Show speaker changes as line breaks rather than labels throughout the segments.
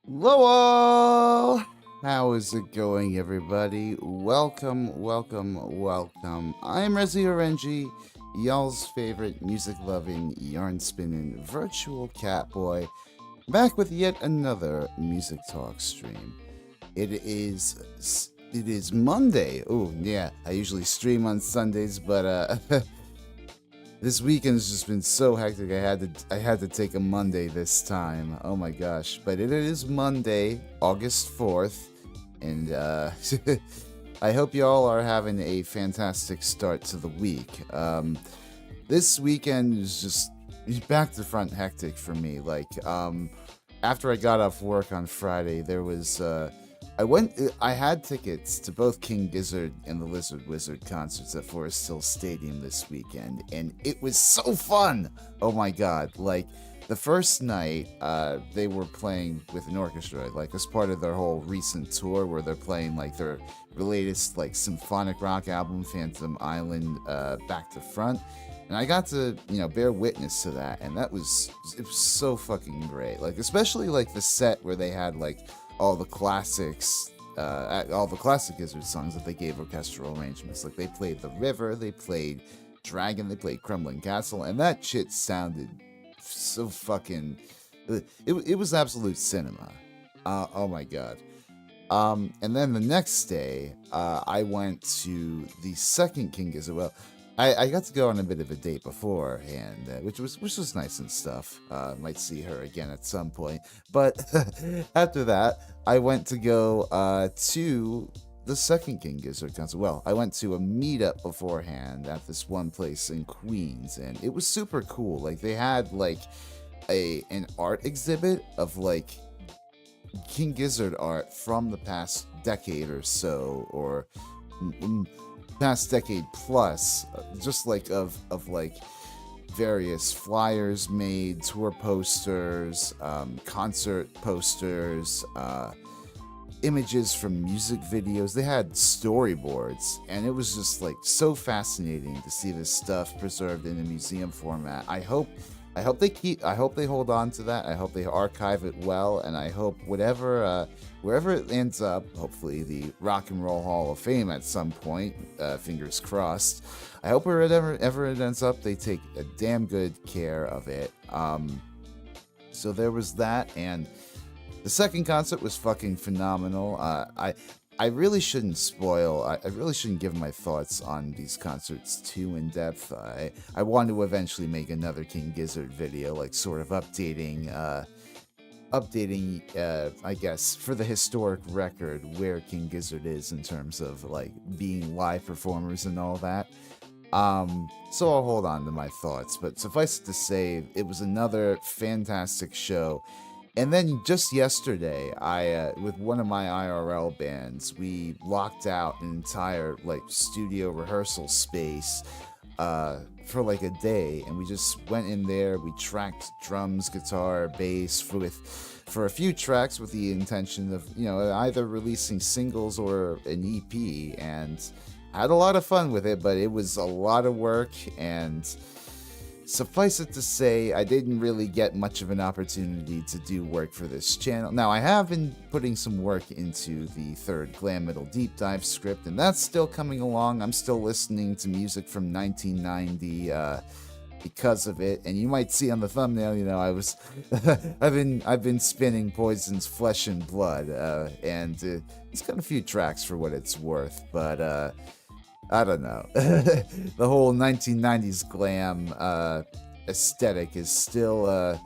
Hello! How is it going, everybody? Welcome. I'm Rezi Orenji, y'all's favorite music-loving, yarn-spinning, virtual cat boy, back with yet another music talk stream. It is Monday. Oh, yeah, I usually stream on Sundays, but this weekend's just been so hectic. I had to take a Monday this time. Oh my gosh! But it is Monday, August 4th, and I hope y'all are having a fantastic start to the week. This weekend is just back to front hectic for me. After I got off work on Friday, there was I had tickets to both King Gizzard and the Lizard Wizard concerts at Forest Hill Stadium this weekend, and it was so fun. Oh my god! Like the first night, they were playing with an orchestra, like as part of their whole recent tour, where they're playing like their latest like symphonic rock album, Phantom Island, back to front. And I got to, bear witness to that, and it was so fucking great. Like, especially like the set where they had like all the classics, all the classic Gizzard songs that they gave orchestral arrangements. Like they played The River, they played Dragon, they played Crumbling Castle, and that shit sounded so fucking. It was absolute cinema. Oh my god. And then the next day, I went to the second King Gizzard. Well, I got to go on a bit of a date beforehand, which was nice and stuff. Might see her again at some point. But after that, I went to go to the second King Gizzard concert. Well, I went to a meetup beforehand at this one place in Queens, and it was super cool. Like they had like an art exhibit of like King Gizzard art from the past decade or so, or past decade plus, just like of like various flyers made, tour posters, concert posters, images from music videos. They had storyboards, and it was just like so fascinating to see this stuff preserved in a museum format. I hope they hold on to that. I hope they archive it well, and I hope wherever it ends up, hopefully the Rock and Roll Hall of Fame at some point, fingers crossed. I hope wherever it ends up, they take a damn good care of it. So there was that, and the second concert was fucking phenomenal. I really shouldn't spoil. I really shouldn't give my thoughts on these concerts too in depth. I want to eventually make another King Gizzard video, like sort of updating, I guess, for the historic record where King Gizzard is in terms of like being live performers and all that. So I'll hold on to my thoughts, but suffice it to say, it was another fantastic show. And then just yesterday, I with one of my IRL bands, we locked out an entire like studio rehearsal space for like a day, and we just went in there. We tracked drums, guitar, bass for a few tracks with the intention of either releasing singles or an EP, and had a lot of fun with it. But it was a lot of work, and suffice it to say, I didn't really get much of an opportunity to do work for this channel. Now, I have been putting some work into the third Glam Metal Deep Dive script, and that's still coming along. I'm still listening to music from 1990 because of it, and you might see on the thumbnail, I've been spinning Poison's Flesh and Blood, and it's got a few tracks for what it's worth, but I don't know. The whole 1990s glam aesthetic is still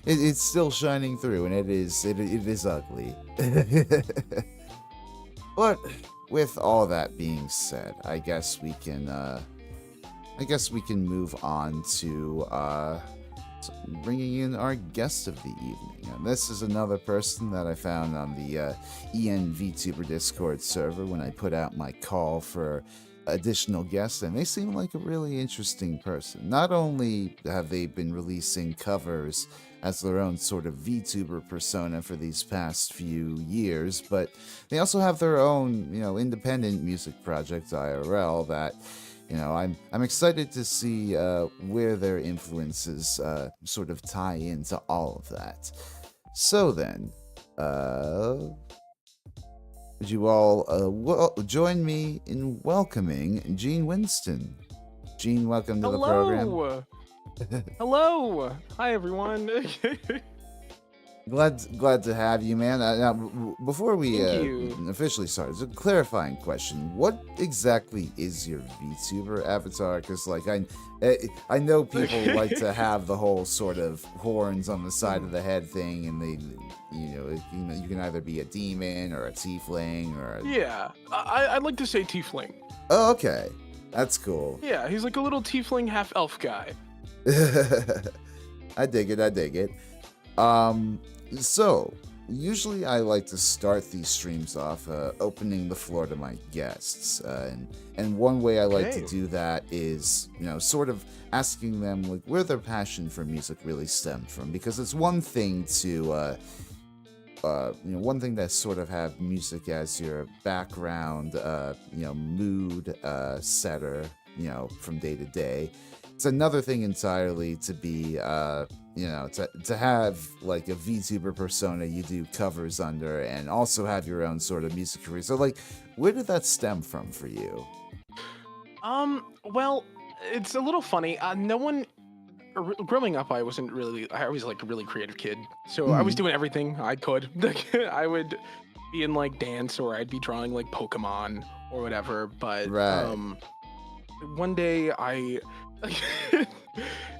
it's still shining through, and it is ugly. But with all that being said, I guess we can move on to bringing in our guest of the evening. And this is another person that I found on the EN VTuber Discord server when I put out my call for additional guests, and they seem like a really interesting person. Not only have they been releasing covers as their own sort of VTuber persona for these past few years, but they also have their own, independent music project IRL that, I'm excited to see where their influences sort of tie into all of that. So then, Uh, would you all join me in welcoming Gene Winsten? Gene, welcome to the program.
Hello. Hello. Hi, everyone.
Glad to have you, man. Now, before we
Thank you.
officially start, it's a clarifying question. What exactly is your VTuber avatar? Because, like, I know people like to have the whole sort of horns on the side of the head thing, and you can either be a demon or a tiefling or
Yeah, I'd like to say tiefling.
Oh, okay. That's cool.
Yeah, he's like a little tiefling half-elf guy.
I dig it. So usually I like to start these streams off opening the floor to my guests, and one way I like to do that is, sort of asking them like where their passion for music really stemmed from, because it's one thing to one thing that sort of have music as your background, mood setter, from day to day. It's another thing entirely to be, to have like a VTuber persona you do covers under, and also have your own sort of music career. So, like, where did that stem from for you?
Well, it's a little funny. No one. Growing up, I was like a really creative kid, so I was doing everything I could. I would be in like dance, or I'd be drawing like Pokemon or whatever. But one day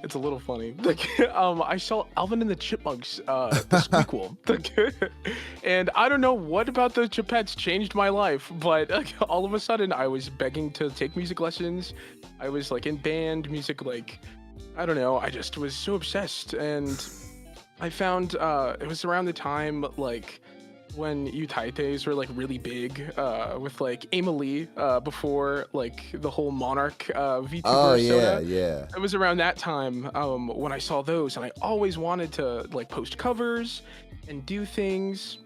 it's a little funny. I saw Alvin and the Chipmunks, the Squeakquel, and I don't know what about the Chipettes changed my life, but all of a sudden I was begging to take music lessons. I was like in band music, like I don't know. I just was so obsessed, and I found it was around the time like when utaites were like really big, with like Emily, before like the whole Monarch VTuber persona.
Yeah.
It was around that time when I saw those, and I always wanted to like post covers and do things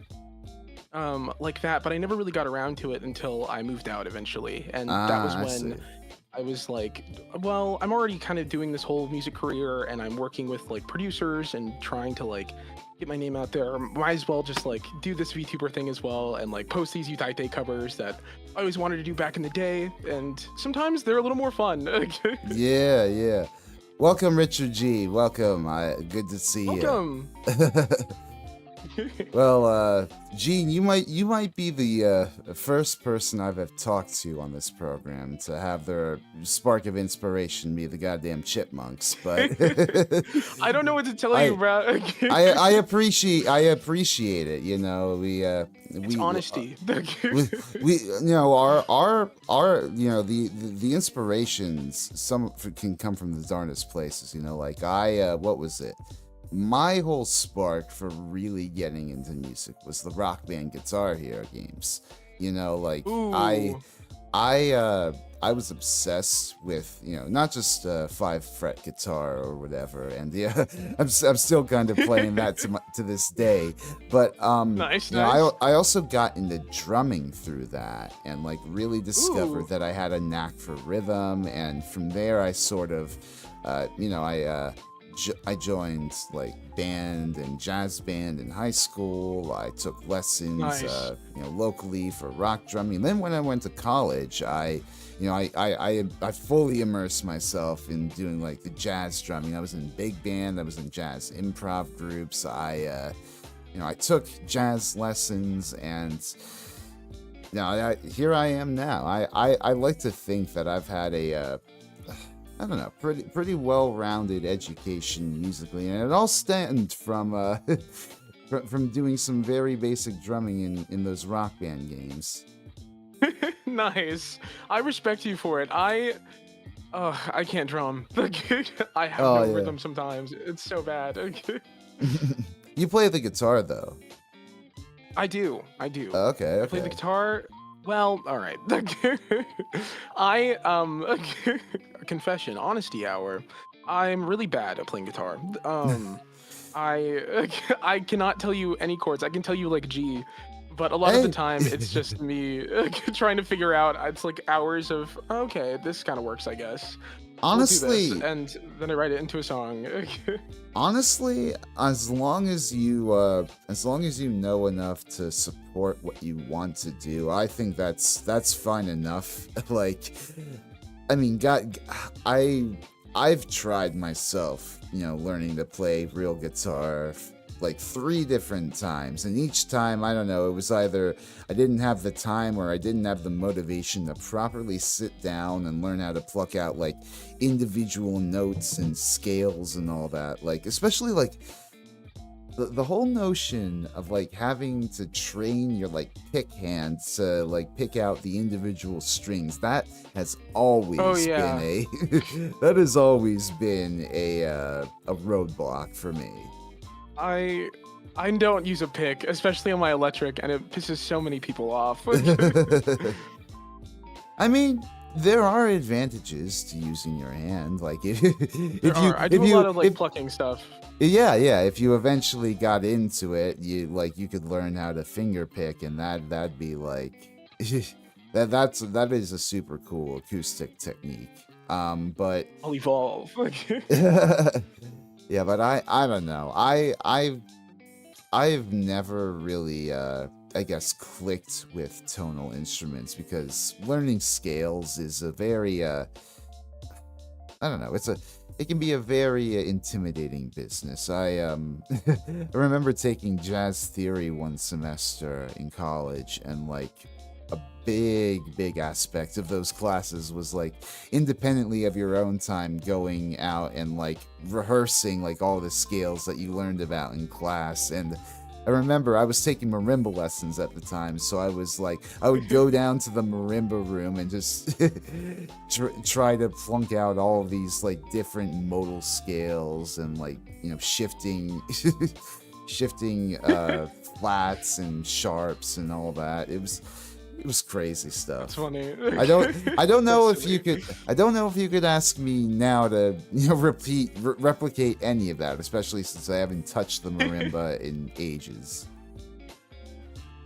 like that, but I never really got around to it until I moved out eventually, and that was when I was like, well, I'm already kind of doing this whole music career, and I'm working with like producers and trying to like get my name out there. Might as well just like do this VTuber thing as well, and like post these Utaite covers that I always wanted to do back in the day, and sometimes they're a little more fun.
Yeah. Welcome, Richard G. Welcome. Good to see you.
Welcome.
Well, Gene, you might be the first person I've talked to on this program to have their spark of inspiration be the goddamn chipmunks. But
I don't know what to tell you, bro.
I appreciate it. It's
honesty.
we our the inspirations some can come from the darndest places. Like what was it? My whole spark for really getting into music was the Rock Band Guitar Hero games.
Ooh.
I was obsessed with, not just 5-fret guitar or whatever, and I'm still kind of playing that to this day. But
nice.
I also got into drumming through that, and like really discovered that I had a knack for rhythm, and from there I sort of, I joined like band and jazz band in high school. I took lessons, locally for rock drumming. And then when I went to college, I fully immersed myself in doing like the jazz drumming. I was in big band. I was in jazz improv groups. I took jazz lessons, and here I am now. I like to think that I've had a I don't know, pretty well-rounded education musically, and it all stemmed from from doing some very basic drumming in those Rock Band games.
Nice. I respect you for it. I can't drum. I have no rhythm sometimes. It's so bad.
You play the guitar though.
I do.
Okay.
I play the guitar. Well, all right. Confession, honesty hour. I'm really bad at playing guitar. I cannot tell you any chords. I can tell you like G, but a lot of the time it's just me trying to figure out. It's like hours of okay, this kind of works, I guess. we'll do this,
Honestly,
and then I write it into a song.
honestly, as long as you know enough to support what you want to do, I think that's fine enough. Like, I mean, God, I've tried myself, learning to play real guitar like 3 different times, and each time, I don't know, it was either I didn't have the time or I didn't have the motivation to properly sit down and learn how to pluck out like individual notes and scales and all that. Like, especially like the whole notion of like having to train your like pick hand to like pick out the individual strings, that has
Oh
always been
yeah.
a that has always been a roadblock for me.
I I don't use a pick, especially on my electric, and it pisses so many people off.
I mean, there are advantages to using your hand. Like
There are. I do a lot of like plucking stuff.
yeah, if you eventually got into it, you could learn how to finger pick, and that'd be like that is a super cool acoustic technique. But
I'll evolve.
yeah, but I don't know. I've never really I guess clicked with tonal instruments because learning scales is a very I don't know, it can be a very intimidating business. I remember taking jazz theory one semester in college, and like a big aspect of those classes was like independently of your own time going out and like rehearsing like all the scales that you learned about in class. And I remember I was taking marimba lessons at the time, so I would go down to the marimba room and just try to flunk out all of these like different modal scales and like shifting shifting flats and sharps and all that. It was crazy stuff.
That's funny.
I don't know
That's
if you could I don't know if you could ask me now to replicate any of that, especially since I haven't touched the marimba in ages.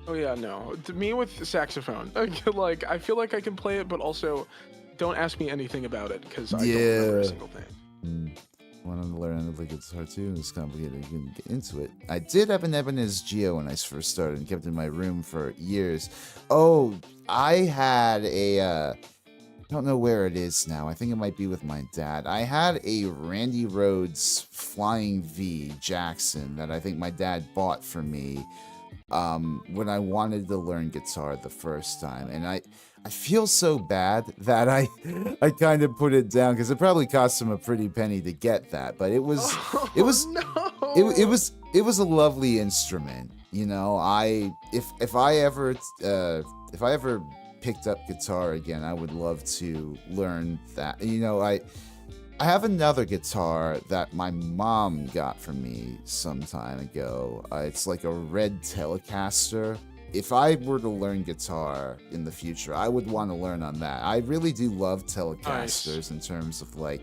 Oh yeah, no. To me with saxophone, like I feel like I can play it, but also don't ask me anything about it because I don't remember a single thing.
Mm. Wanted to learn how to play guitar too. It's complicated. I couldn't get into it. I did have an Ibanez Geo when I first started and kept it in my room for years. Oh, I had I don't know where it is now. I think it might be with my dad. I had a Randy Rhoads Flying V Jackson that I think my dad bought for me when I wanted to learn guitar the first time, and I feel so bad that I kind of put it down because it probably cost him a pretty penny to get that, but it was
Oh
it was
no!
it was a lovely instrument. If I ever picked up guitar again, I would love to learn that. I have another guitar that my mom got for me some time ago. It's like a red Telecaster. If I were to learn guitar in the future, I would want to learn on that. I really do love Telecasters in terms of like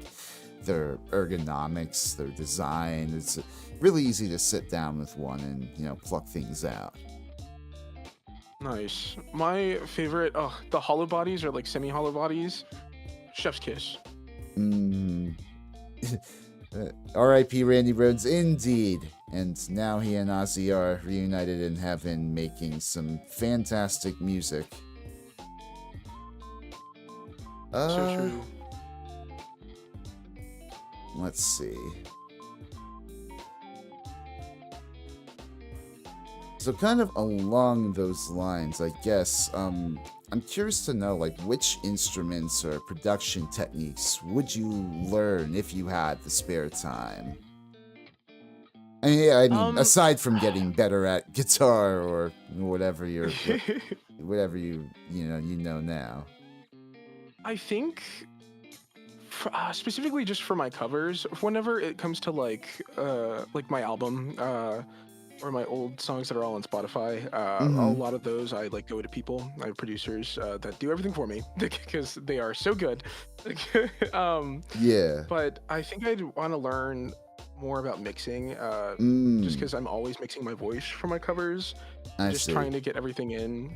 their ergonomics, their design. It's really easy to sit down with one and pluck things out.
Nice. My favorite, the hollow bodies or like semi-hollow bodies. Chef's kiss.
Mm. R.I.P. Randy Rhoads, indeed. And now he and Ozzy are reunited in heaven, making some fantastic music.
So true.
Let's see. So kind of along those lines, I guess, I'm curious to know, like, which instruments or production techniques would you learn if you had the spare time? I mean, aside from getting better at guitar or whatever whatever you know now.
I think specifically just for my covers, whenever it comes to like my album or my old songs that are all on Spotify, a lot of those I like go to people, I have producers that do everything for me because they are so good.
Yeah.
But I think I'd want to learn more about mixing, just because I'm always mixing my voice for my covers,
I
just
see.
trying to get everything in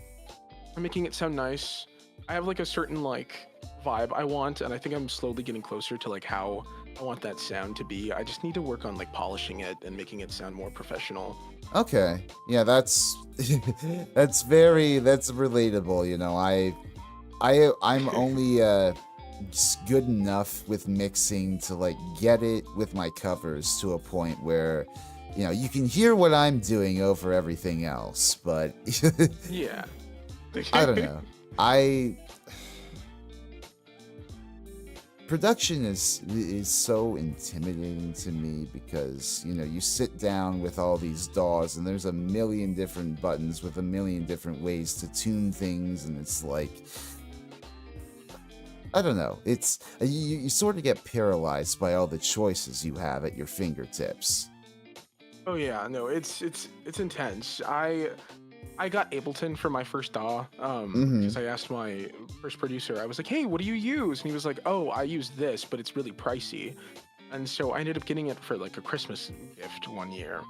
and making it sound nice. I have like a certain like vibe I want, and I think I'm slowly getting closer to like how I want that sound to be. I just need to work on like polishing it and making it sound more professional.
Okay. Yeah, that's that's relatable, you know. I'm only just good enough with mixing to like get it with my covers to a point where you know you can hear what I'm doing over everything else, but
Yeah.
I don't know. I Production is so intimidating to me because you know you sit down with all these DAWs and there's a million different buttons with a million different ways to tune things, and it's like I don't know. It's you sort of get paralyzed by all the choices you have at your fingertips.
Oh yeah, no, it's intense. I got Ableton for my first DAW
Mm-hmm.
because I asked my first producer. I was like, "Hey, what do you use?" And he was like, "Oh, I use this, but it's really pricey." And so I ended up getting it for like a Christmas gift one year.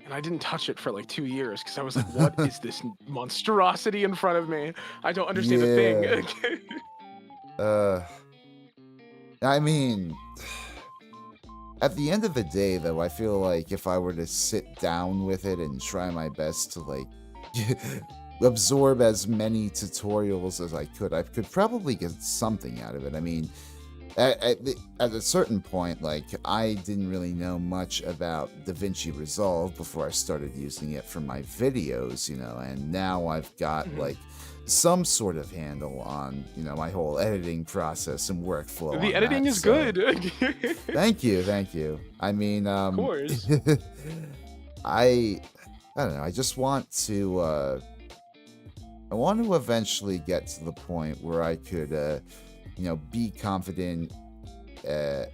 And I didn't touch it for like 2 years because I was like, "What is this monstrosity in front of me? I don't understand a thing."
Yeah. Uh, I mean, at the end of the day, though, I feel like if I were to sit down with it and try my best to like absorb as many tutorials as I could probably get something out of it. I mean, at a certain point, like I didn't really know much about DaVinci Resolve before I started using it for my videos, you know, and now I've got
Mhm.
like some sort of handle on, you know, my whole editing process and workflow
The
on
editing
that.
is
So
good.
thank you, thank you. I mean,
Of course.
I I don't know. I just want to I want to eventually get to the point where I could you know, be confident uh,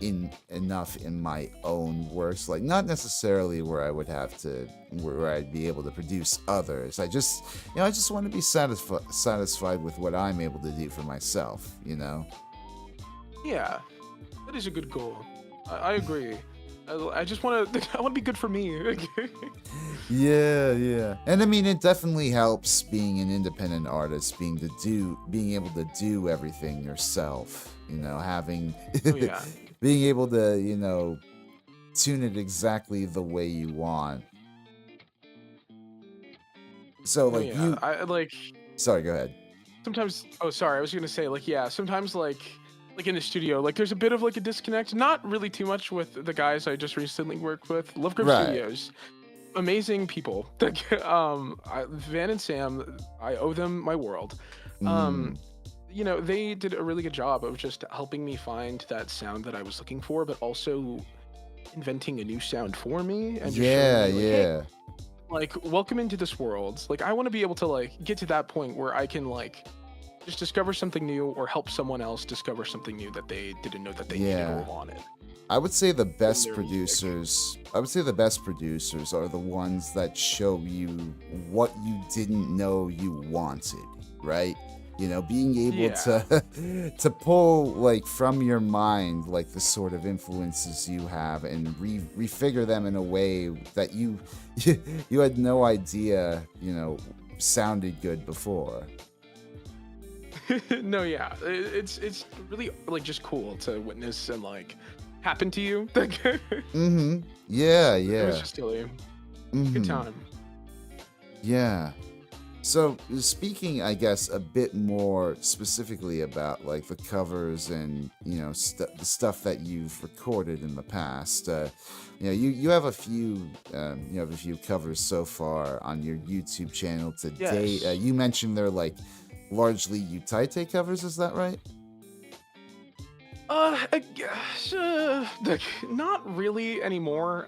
in enough in my own works, like not necessarily where I would have to, where I'd be able to produce others. I just, you know, I just want to be satisfied with what I'm able to do for myself. You know.
Yeah, that is a good goal. I agree. I just want to. I want to be good for me.
Yeah, yeah. And I mean, it definitely helps being an independent artist, being able to do everything yourself. You know, having
Oh yeah.
being able to, you know, tune it exactly the way you want. So
Oh
like
yeah.
you,
I like
sorry, go ahead.
sometimes. Oh, sorry. I was gonna say like yeah. Sometimes like in the studio, like there's a bit of like a disconnect. Not really too much with the guys I just recently worked with. Love Grove
Right.
Studios. Amazing people. Van and Sam, I owe them my world.
Mm,
Um, you know, they did a really good job of just helping me find that sound that I was looking for, but also inventing a new sound for me and just showing
yeah,
me like, hey,
yeah.
like welcome into this world. Like I want to be able to like get to that point where I can like just discover something new or help someone else discover something new that they didn't know that they needed or
Yeah.
wanted
I would say the
from
best
their music.
producers, I would say the best producers are the ones that show you what you didn't know you wanted, right? You know, being able
Yeah.
to to pull like from your mind like the sort of influences you have and refigure them in a way that you you had no idea, you know, sounded good before.
No, yeah, it's really like just cool to witness and like happen to you. Like, it
Mhm. Yeah,
was
yeah.
just really good
Mhm.
time.
Yeah. So, speaking, I guess, a bit more specifically about like the covers and you know the stuff that you've recorded in the past, you know, you have a few you have a few covers so far on your YouTube channel to date.
Yes.
You mentioned they're like largely Utaite covers, is that right?
I guess, like not really anymore.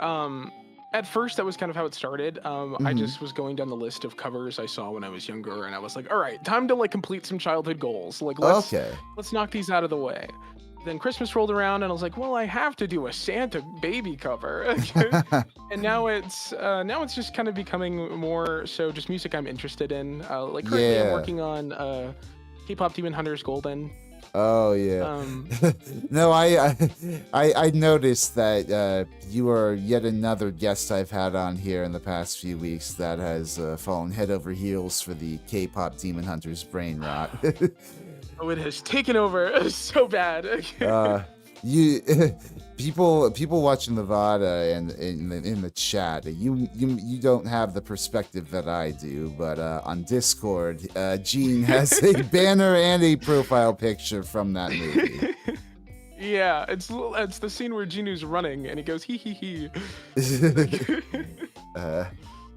At first that was kind of how it started. I
Mm-hmm.
just was going down the list of covers I saw when I was younger, and I was like, all right, time to like complete some childhood goals. Like
Okay.
let's knock these out of the way. Then Christmas rolled around, and I was like, well, I have to do a Santa baby cover. And now it's just kind of becoming more so just music I'm interested in. Like currently I'm
Yeah.
working on K-pop Demon Hunters Golden.
Oh yeah.
Um,
No, I noticed that you are yet another guest I've had on here in the past few weeks that has fallen head over heels for the K-pop Demon Hunters brain rot.
Oh, it has taken over so bad.
You people watching the VOD and in the chat, you don't have the perspective that I do, but on Discord, Gene has a banner and a profile picture from that movie.
Yeah, it's the scene where Jinu's running and he goes hee hee hee.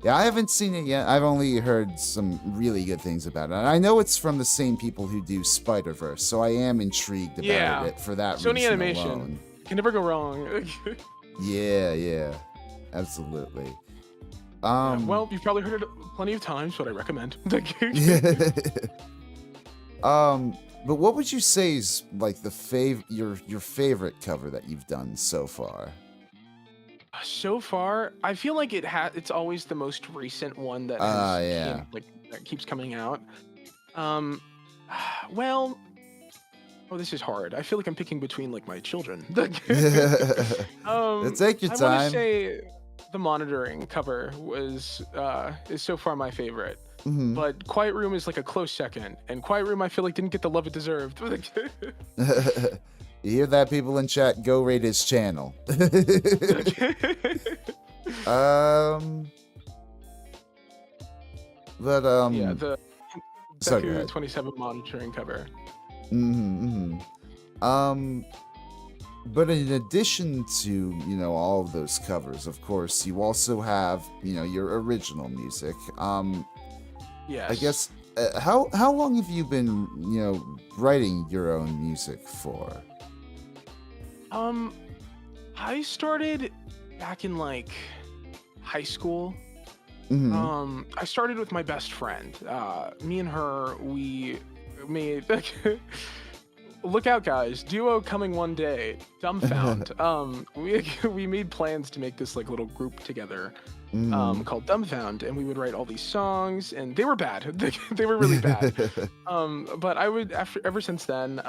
Yeah, I haven't seen it yet. I've only heard some really good things about it. And I know it's from the same people who do Spider-Verse, so I am intrigued about it for that
Sony
reason
Animation.
alone.
Can never go wrong.
Yeah, absolutely.
Well, you've probably heard it plenty of times, but I recommend.
But what would you say is like your favorite cover that you've done so far?
So far, I feel like it's always the most recent one that that keeps coming out. Well, this is hard. I feel like I'm picking between like my children.
Take your time.
I want to say the monitoring cover is so far my favorite.
Mm-hmm.
But Quiet Room is like a close second, and Quiet Room I feel like didn't get the love it deserved.
You hear that, people in chat? Go rate his channel.
Yeah, the
sorry,
27 monitoring cover.
But in addition to all of those covers, of course, you also have your original music.
Yes.
I guess how long have you been writing your own music for?
I started back in like high school.
Mm-hmm.
I started with my best friend. Me and her, we made look out, guys! Duo coming one day. Dumbfound. We made plans to make this like little group together. Called Dumbfound, and we would write all these songs, and they were bad. They were really bad. But I would ever since then,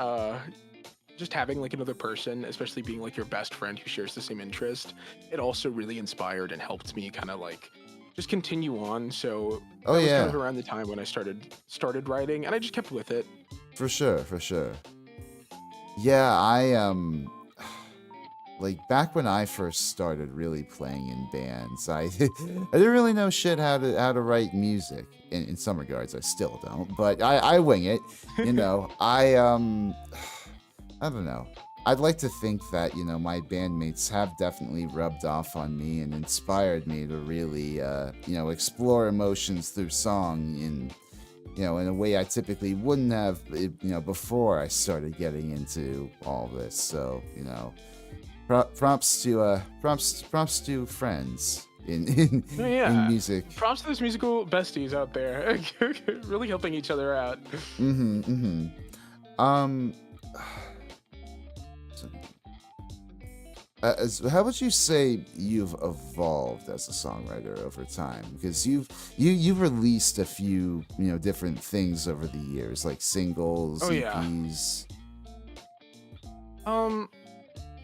just having like another person, especially being like your best friend who shares the same interest, it also really inspired and helped me kind of like just continue on. So that was kind of around the time when I started writing, and I just kept with it.
For sure. Yeah, I like back when I first started really playing in bands, I didn't really know shit how to write music. In some regards, I still don't, but I wing it. I don't know. I'd like to think that my bandmates have definitely rubbed off on me and inspired me to really explore emotions through song in a way I typically wouldn't have before I started getting into all this. So props to friends in music.
Props to those musical besties out there, really helping each other out.
How would you say you've evolved as a songwriter over time? Because you've released a few different things over the years, like singles, EPs.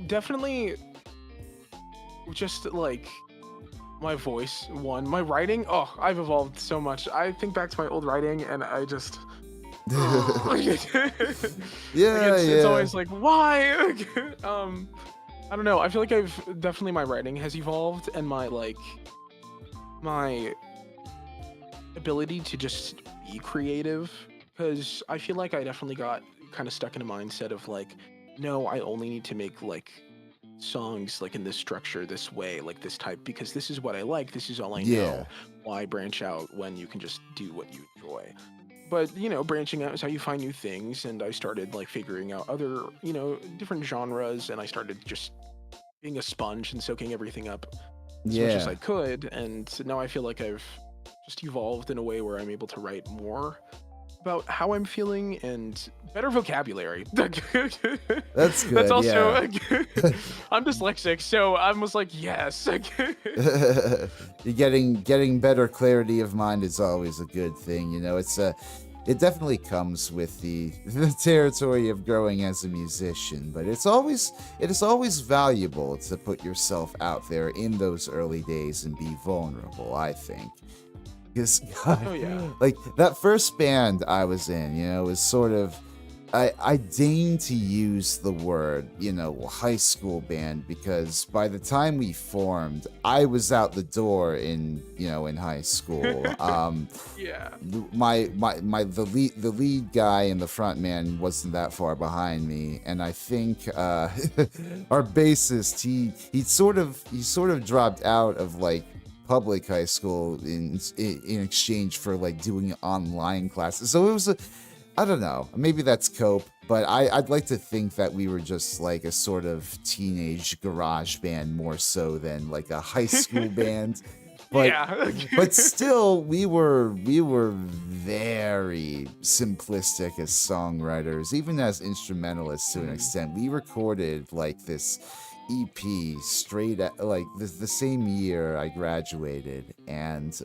Definitely just like my voice, my writing. I've evolved so much. I think back to my old writing and I just it's always like, why? I don't know. I feel like my writing has evolved, and my ability to just be creative, because I feel like I definitely got kind of stuck in a mindset of like, no, I only need to make like songs like in this structure, this way, like this type, because this is what I like, this is all I know. Why branch out when you can just do what you enjoy? But branching out is how you find new things, and I started like figuring out other different genres, and I started just being a sponge and soaking everything up as much as I could. And now I feel like I've just evolved in a way where I'm able to write more about how I'm feeling and better vocabulary.
That's good.
That's also I'm dyslexic, so I was like, yes.
You're getting better clarity of mind is always a good thing. It definitely comes with the territory of growing as a musician, but it is always valuable to put yourself out there in those early days and be vulnerable, I think. Because like that first band I was in, was sort of I deign to use the word, high school band because by the time we formed, I was out the door in high school.
Yeah.
The lead guy and the front man wasn't that far behind me, and I think our bassist he sort of dropped out of like public high school in exchange for like doing online classes. So it was I don't know. Maybe that's cope, but I'd like to think that we were just like a sort of teenage garage band more so than like a high school band. But
Yeah.
but still, we were very simplistic as songwriters, even as instrumentalists to an extent. We recorded like this EP straight at like the same year I graduated, and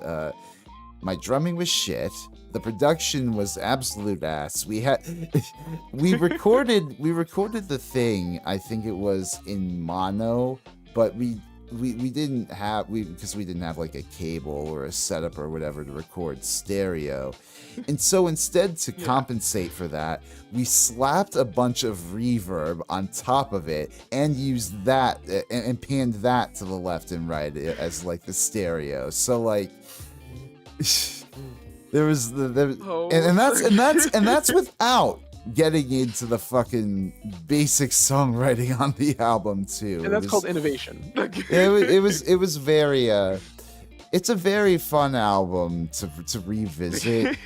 my drumming was shit. The production was absolute ass. We recorded the thing. I think it was in mono, but we didn't have because we didn't have like a cable or a setup or whatever to record stereo. And so instead to compensate for that, we slapped a bunch of reverb on top of it and used that and panned that to the left and right as like the stereo. So like there was and that's without getting into the fucking basic songwriting on the album too.
And that's called innovation.
it was very it's a very fun album to revisit,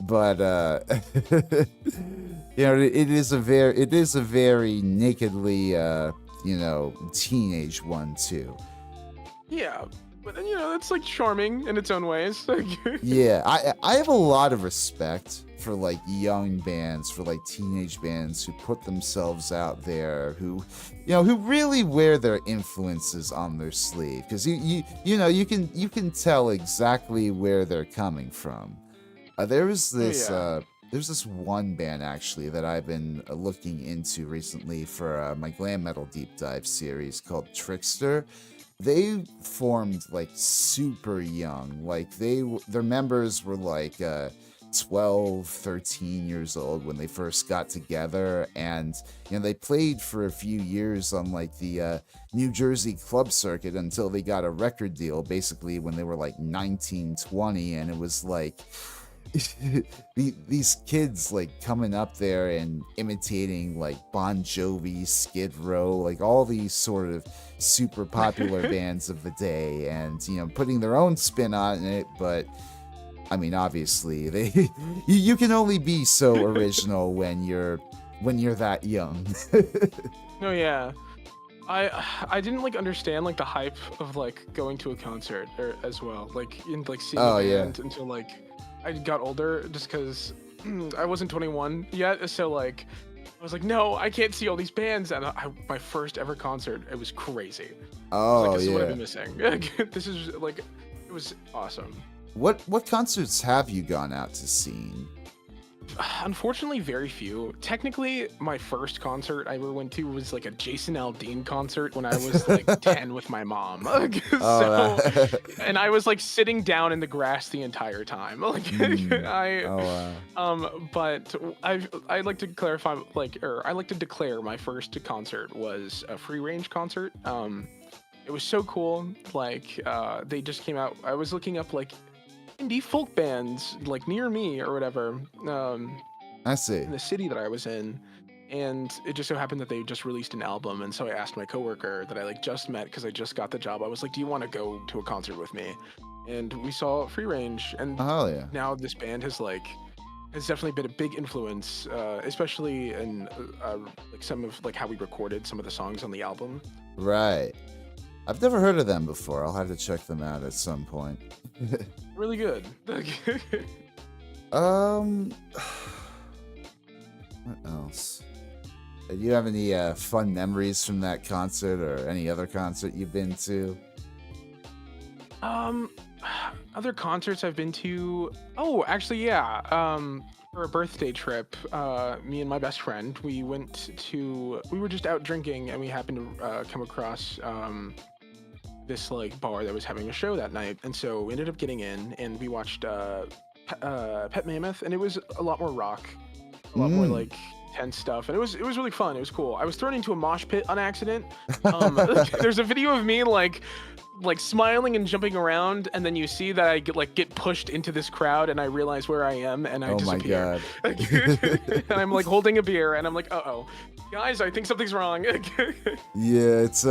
but it is a very nakedly teenage one too.
Yeah. But then, it's like charming in its own ways.
Yeah, I have a lot of respect for like young bands, for like teenage bands who put themselves out there, who really wear their influences on their sleeve, because you can tell exactly where they're coming from. There's this one band actually that I've been looking into recently for my glam metal deep dive series called Trickster. They formed like super young. Like their members were like 12, 13 years old when they first got together, and they played for a few years on like the New Jersey club circuit until they got a record deal basically when they were like 19, 20, and it was like these kids like coming up there and imitating like Bon Jovi, Skid Row, like all these sort of super popular bands of the day, and putting their own spin on it. But I mean, obviously you can only be so original when you're that young.
Oh yeah. I didn't like understand like the hype of like going to a concert as well, like in like seeing a band until like I got older, just because I wasn't 21 yet. So like I was like, no, I can't see all these bands. And my first ever concert, it was crazy.
Oh,
this is what I've been missing. This is like, it was awesome.
What concerts have you gone out to see?
Unfortunately, very few. Technically, my first concert I ever went to was like a Jason Aldean concert when I was like 10 with my mom. And I was like sitting down in the grass the entire time. But I like to clarify, I like to declare my first concert was a free range concert. It was so cool. Like they just came out. I was looking up like indie folk bands like near me or whatever.
I see.
In the city that I was in, and it just so happened that they just released an album, and so I asked my coworker that I like just met because I just got the job. I was like, "Do you want to go to a concert with me?" And we saw Free Range, and now this band has definitely been a big influence, especially in like some of like how we recorded some of the songs on the album.
Right. I've never heard of them before. I'll have to check them out at some point.
Really good.
What else? Do you have any fun memories from that concert or any other concert you've been to?
Other concerts I've been to. Oh, actually, yeah. For a birthday trip, me and my best friend, we were just out drinking, and we happened to come across this like bar that was having a show that night, and so we ended up getting in, and we watched Pet Mammoth, and it was a lot more rock, a lot more like tense stuff, and it was really fun. It was cool. I was thrown into a mosh pit on accident. There's a video of me like smiling and jumping around, and then you see that I get pushed into this crowd, and I realize where I am, and I disappear.
My God.
And I'm like holding a beer, and I'm like, uh-oh, guys, I think something's wrong.
Yeah, it's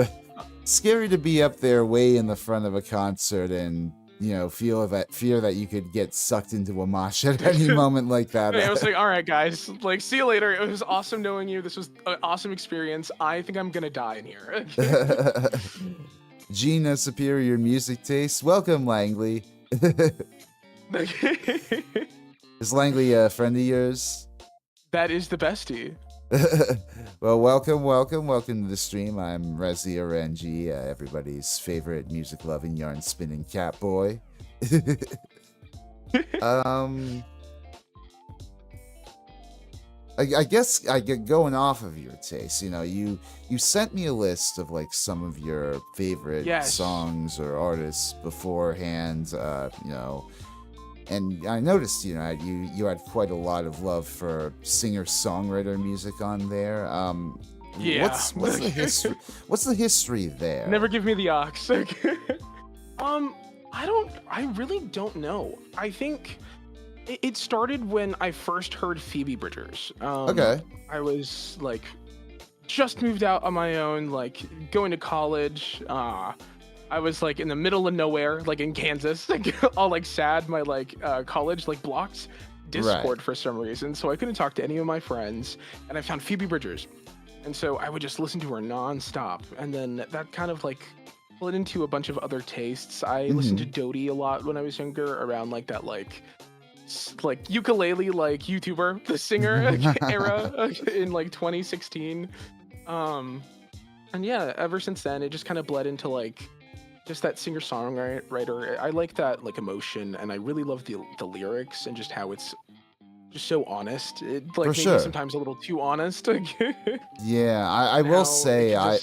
scary to be up there way in the front of a concert and, you know, fear that you could get sucked into a mosh at any moment like that.
I was like, all right, guys, like, see you later. It was awesome knowing you. This was an awesome experience. I think I'm gonna die in here.
Gene has superior music taste. Welcome, Langley. Is Langley a friend of yours?
That is the bestie.
Well, welcome to the stream. I'm Rezi Orenji, everybody's favorite music-loving, yarn-spinning cat boy. I guess I get going off of your taste. You know, you sent me a list of like some of your favorite songs or artists beforehand. You know. And I noticed, you know, you had quite a lot of love for singer-songwriter music on there.
Yeah.
What's the history? What's the history there?
Never give me the ox. I really don't know. I think it started when I first heard Phoebe Bridgers.
Okay.
I was like just moved out on my own, like going to college. I was like in the middle of nowhere, like in Kansas, like all like sad. My like college like blocked Discord for some reason, so I couldn't talk to any of my friends. And I found Phoebe Bridgers, and so I would just listen to her nonstop. And then that kind of like split into a bunch of other tastes. I listened to Dodie a lot when I was younger, around like that like ukulele like YouTuber, the singer era in like 2016. And yeah, ever since then, it just kind of bled into like just that singer-songwriter. I like that like emotion, and I really love the lyrics and just how it's just so honest. It like maybe sometimes a little too honest.
Yeah, I will say I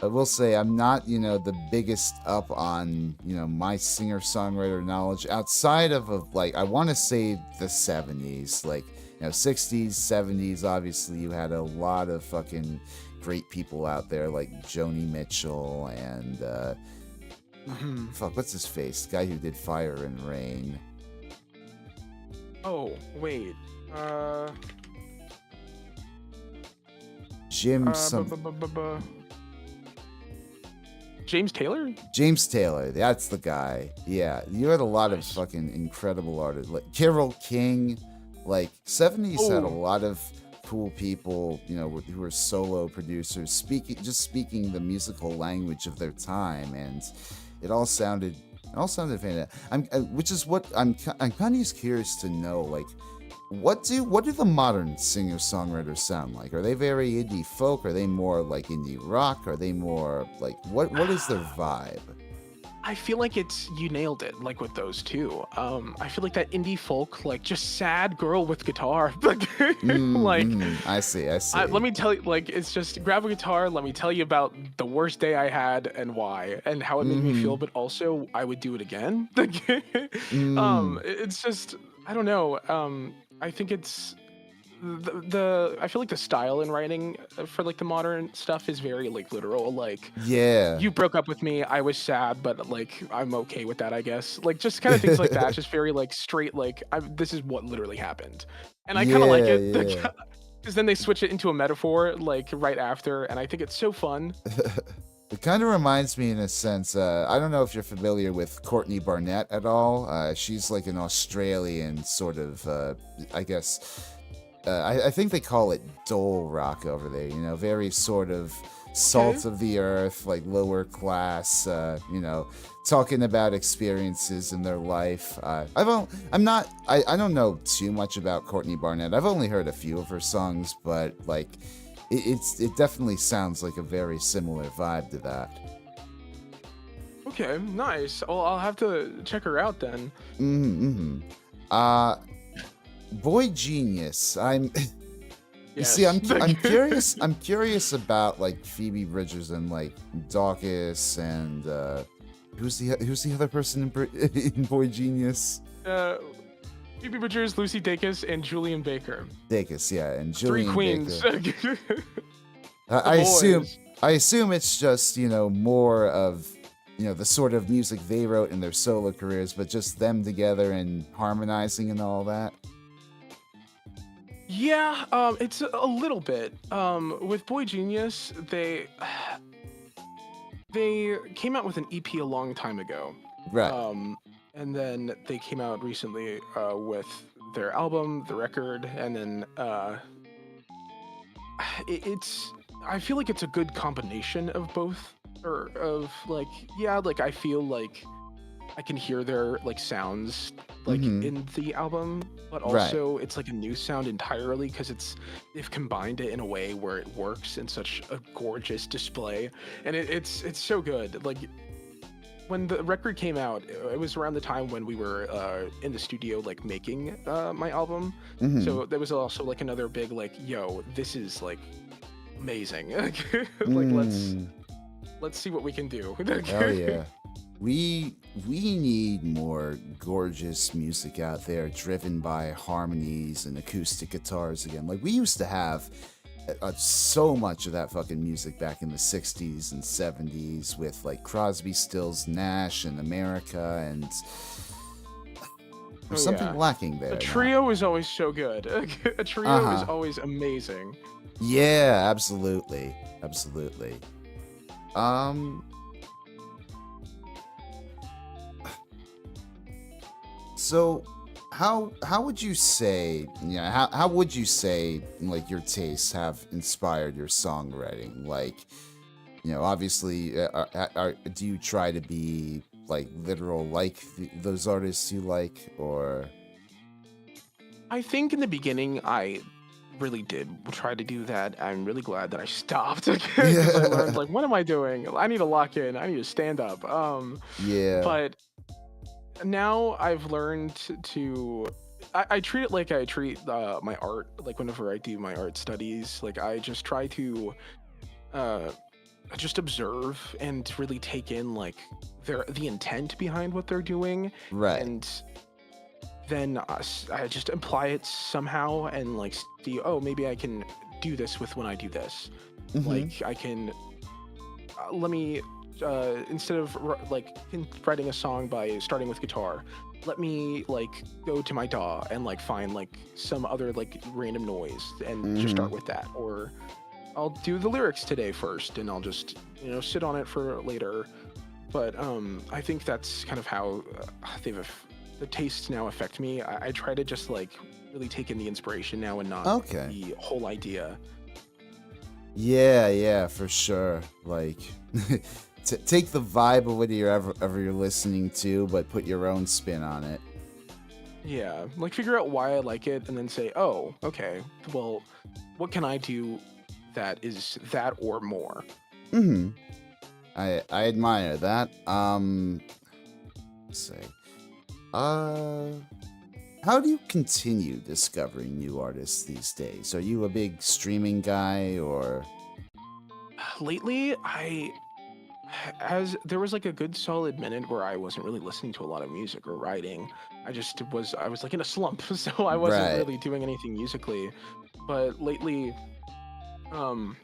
will say I'm not, you know, the biggest up on, you know, my singer-songwriter knowledge outside of like I want to say the 70s, like, you know, 60s, 70s. Obviously, you had a lot of fucking great people out there like Joni Mitchell and what's his face? The guy who did Fire and Rain.
Oh, wait. James Taylor?
James Taylor, that's the guy. Yeah, you had a lot of fucking incredible artists like Carole King. Like 70s had a lot of cool people, you know, who were solo producers speaking the musical language of their time, and it all sounded fantastic. Which is what I'm kind of curious to know, like, what do the modern singer-songwriters sound like? Are they very indie folk? Are they more like indie rock? Are they more like what is their vibe?
I feel like you nailed it, like with those two. I feel like that indie folk, like just sad girl with guitar.
I see.
Let me tell you, like, it's just grab a guitar. Let me tell you about the worst day I had and why and how it made me feel, but also I would do it again. It's just, I don't know. I think it's I feel like the style in writing for like the modern stuff is very like literal. Like,
yeah,
you broke up with me, I was sad, but like I'm okay with that, I guess. Like just kind of things like that, just very like straight. Like this is what literally happened, and I kind of like it because then they switch it into a metaphor like right after, and I think it's so fun.
It kind of reminds me in a sense. I don't know if you're familiar with Courtney Barnett at all. She's like an Australian sort of, I guess. I think they call it dole rock over there, you know, very sort of salt of the earth, like lower class, you know, talking about experiences in their life. I don't know too much about Courtney Barnett. I've only heard a few of her songs, but like it definitely sounds like a very similar vibe to that.
Okay, nice. Well, I'll have to check her out then.
Boygenius. You
Yes.
see, I'm curious. I'm curious about like Phoebe Bridgers and like Dawkins and who's the other person in Boygenius?
Phoebe Bridgers, Lucy Dacus, and Julian Baker.
Dacus, yeah, and
Three
Julian
queens.
Baker.
The
I assume
boys.
it's just, more of, the sort of music they wrote in their solo careers, but just them together and harmonizing and all that.
Yeah, it's a little bit. With boygenius, they came out with an EP a long time ago.
Right.
And then they came out recently with their album, the record, and then it's. I feel like it's a good combination of both, or of like, yeah, like I feel like I can hear their like sounds like in the album, but also it's like a new sound entirely because they've combined it in a way where it works in such a gorgeous display, and it's so good. Like when the record came out, it was around the time when we were in the studio like making my album, so there was also like another big like, yo, this is like amazing. Like let's see what we can do.
Oh yeah. We need more gorgeous music out there driven by harmonies and acoustic guitars again. Like we used to have so much of that fucking music back in the 60s and 70s with like Crosby, Stills, Nash and America, and there's something lacking there.
A trio is always so good. A trio is always amazing.
Yeah, absolutely. Absolutely. So how would you say, how would you say like your tastes have inspired your songwriting? Like, obviously, do you try to be like literal like those artists you like, or?
I think in the beginning I really did try to do that. I'm really glad that I stopped because I learned like, what am I doing? I need to lock in. I need to stand up. But now I've learned to I treat it like I treat my art, like whenever I do my art studies. Like I just try to just observe and really take in like the intent behind what they're doing,
right?
And then I just apply it somehow and like see, oh, maybe I can do this with when I do this. Like I can let me instead of like writing a song by starting with guitar, let me like go to my DAW and like find like some other like random noise and just start with that. Or I'll do the lyrics today first and I'll just sit on it for later. But I think that's kind of how the tastes now affect me. I try to just like really take in the inspiration now and not the whole idea.
Yeah, for sure. Like take the vibe of whatever you're listening to, but put your own spin on it.
Yeah, like figure out why I like it and then say, oh, okay, well, what can I do that is that or more?
I admire that. Let's see. How do you continue discovering new artists these days? Are you a big streaming guy, or?
Lately, there was like a good solid minute where I wasn't really listening to a lot of music or writing. I was like in a slump, so I wasn't really doing anything musically. But lately,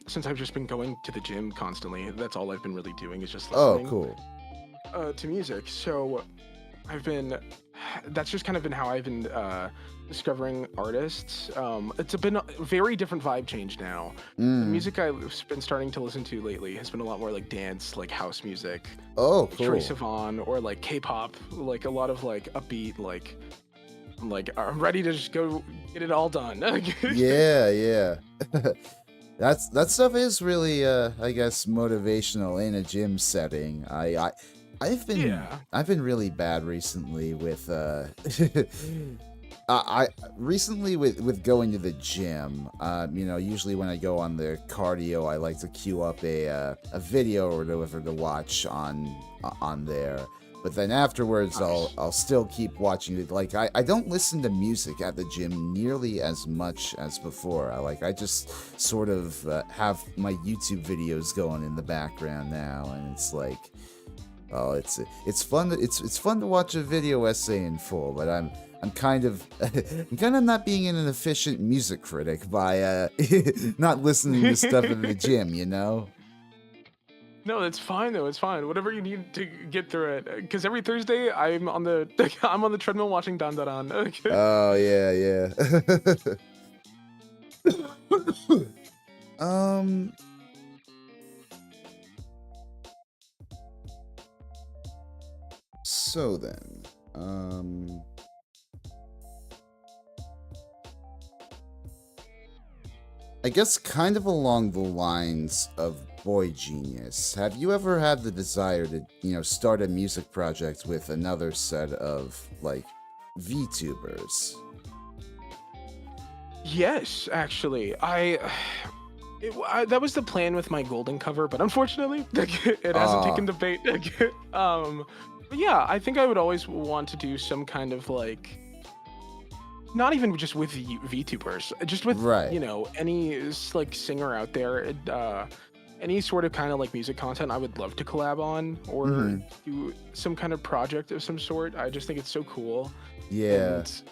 since I've just been going to the gym constantly, that's all I've been really doing is just listening to music. So that's just kind of been how I've been discovering artists. It's been a very different vibe change now. The music I've been starting to listen to lately has been a lot more like dance, like house music.
Oh, cool.
Troye Sivan, or like K-pop, like a lot of like upbeat, like I'm ready to just go get it all done.
Yeah. That stuff is really, I guess, motivational in a gym setting. I've been really bad recently with with going to the gym. Usually when I go on the cardio, I like to queue up a video or whatever to watch on there. But then afterwards, I'll still keep watching it. Like I don't listen to music at the gym nearly as much as before. I just sort of have my YouTube videos going in the background now, and it's like, oh, it's fun. It's fun to watch a video essay in full, but I'm kind of not being an efficient music critic by not listening to stuff in the gym, you know?
No, it's fine though. It's fine. Whatever you need to get through it. Because every Thursday I'm on the I'm on the treadmill watching Dan Dan. Okay.
Oh yeah, yeah. So then, I guess kind of along the lines of boygenius, have you ever had the desire to, start a music project with another set of, like, VTubers?
Yes, actually, that was the plan with my golden cover, but unfortunately, it hasn't taken the bait. But yeah, I think I would always want to do some kind of like, not even just with VTubers, just with
Right.
any like singer out there, any sort of kind of like music content I would love to collab on or do some kind of project of some sort. I just think it's so cool.
Yeah.
And it's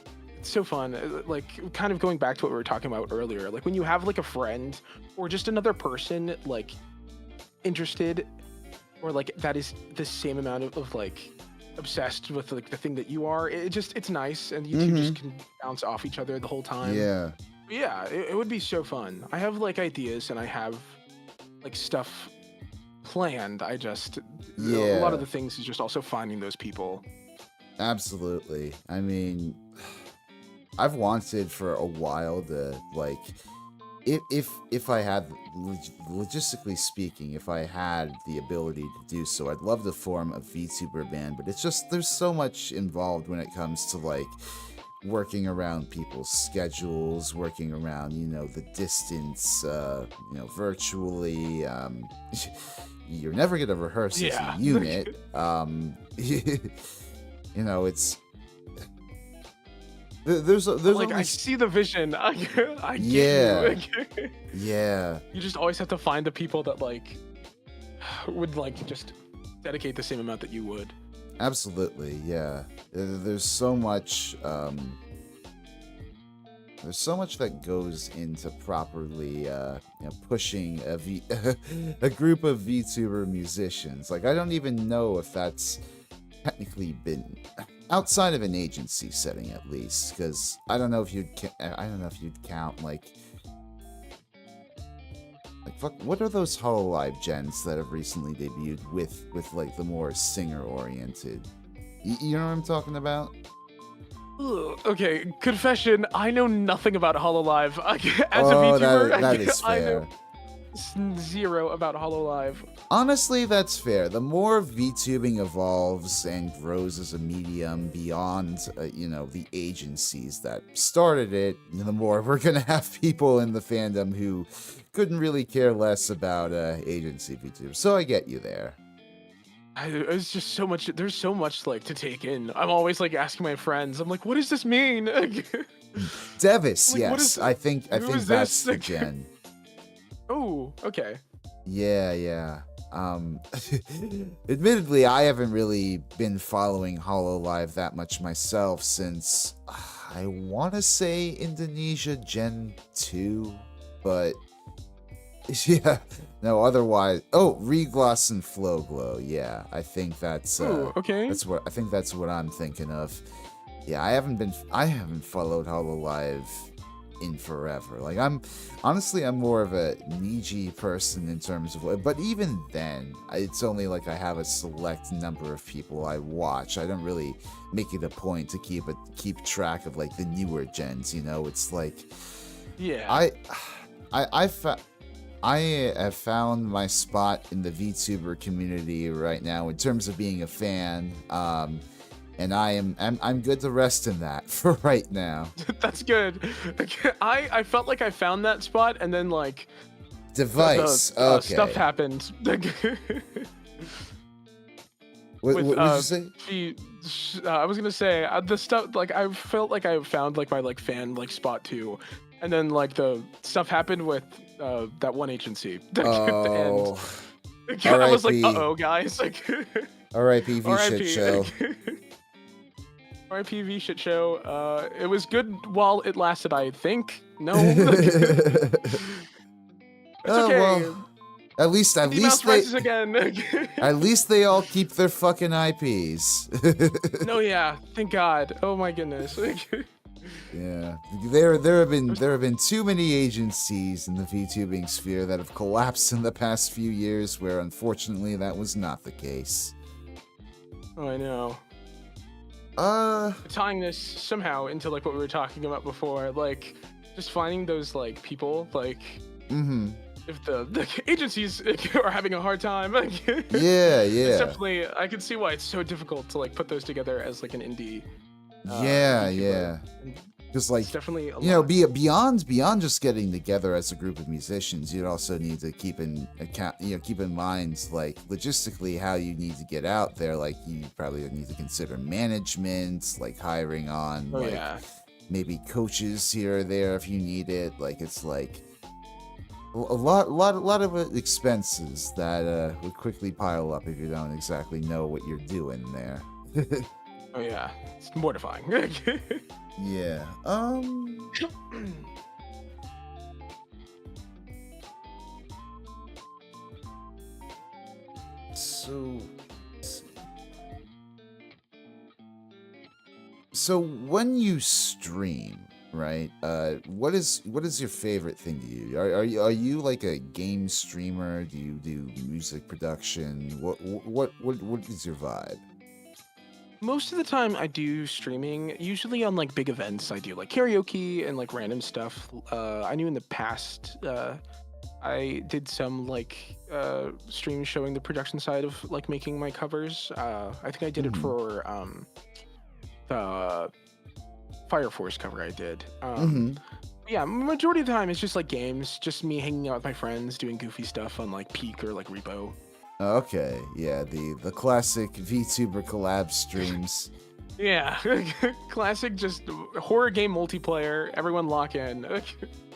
so fun. Like kind of going back to what we were talking about earlier, like when you have like a friend or just another person like interested or like that is the same amount of like obsessed with like the thing that you are, it's nice, and you two just can bounce off each other the whole time.
Yeah.
But yeah, it would be so fun. I have like ideas and I have like stuff planned. I just a lot of the things is just also finding those people.
Absolutely. I mean, I've wanted for a while to, like, if I had, logistically speaking, if I had the ability to do so, I'd love to form a VTuber band, but it's just, there's so much involved when it comes to, like, working around people's schedules, working around, the distance, virtually, you're never going to rehearse as a unit. It's... There's
like,
always...
I see the vision. I get you.
Yeah.
You just always have to find the people that like would like just dedicate the same amount that you would.
Absolutely, yeah. There's so much that goes into properly pushing a group of VTuber musicians. Like, I don't even know if that's technically been outside of an agency setting, at least, because I don't know if you'd count like fuck, what are those Hololive gens that have recently debuted with like the more singer oriented? You know what I'm talking about?
Okay, confession, I know nothing about Hololive. As a VTuber,
that is fair.
I know zero about Hololive.
Honestly, that's fair. The more VTubing evolves and grows as a medium beyond, the agencies that started it, the more we're gonna have people in the fandom who couldn't really care less about agency VTubers. So I get you there.
It's just so much. There's so much like to take in. I'm always like asking my friends. I'm like, what does this mean?
Devis,
like,
yes. I think that's the gen.
Oh, okay.
Yeah. Admittedly, I haven't really been following Hololive that much myself since I want to say Indonesia Gen 2, but yeah, no. Otherwise, Regloss and Flowglow. Yeah, I think that's
okay.
That's what I'm thinking of. Yeah, I haven't followed Hololive in forever. Like, I'm more of a Niji person in terms of, but even then, it's only like I have a select number of people I watch. I don't really make it a point to keep track of like the newer gens. It's like,
yeah,
I have found my spot in the VTuber community right now in terms of being a fan. And I'm good to rest in that for right now.
That's good. I felt like I found that spot, and then like
device okay.
Stuff happened.
What did you say?
I was gonna say the stuff like I felt like I found like my like fan like spot too, and then like the stuff happened with that one agency.
Oh.
And I was like, uh-oh, guys. Like,
R.I.P. V shit show.
RIP shit show. It was good while it lasted, I think. No. It's
Oh
okay.
well, at least
Mickey Mouse
they
rises again.
at least they all keep their fucking IPs.
No, yeah. Thank God. Oh my goodness.
Yeah, there have been too many agencies in the VTubing sphere that have collapsed in the past few years, where unfortunately that was not the case.
Oh, I know. Tying this somehow into like what we were talking about before, like just finding those like people, like if the agencies are having a hard time, like,
yeah,
it's definitely, I can see why it's so difficult to like put those together as like an indie.
Yeah. Because like,
it's definitely a
you know,
lot.
beyond just getting together as a group of musicians, you'd also need to keep in mind like logistically how you need to get out there. Like you probably need to consider management, like hiring on maybe coaches here or there if you need it. Like it's like a lot of expenses that would quickly pile up if you don't exactly know what you're doing there.
Oh yeah, it's mortifying.
Yeah. So when you stream, right? What is your favorite thing to do? Are you like a game streamer? Do you do music production? What is your vibe?
Most of the time I do streaming, usually on like big events. I do like karaoke and like random stuff. I knew in the past I did some like streams showing the production side of like making my covers. I think I did it for the Fire Force cover I did. Yeah, majority of the time it's just like games, just me hanging out with my friends doing goofy stuff on like Peak or like Repo.
Okay, yeah, the classic VTuber collab streams.
Yeah, classic, just horror game multiplayer. Everyone lock in.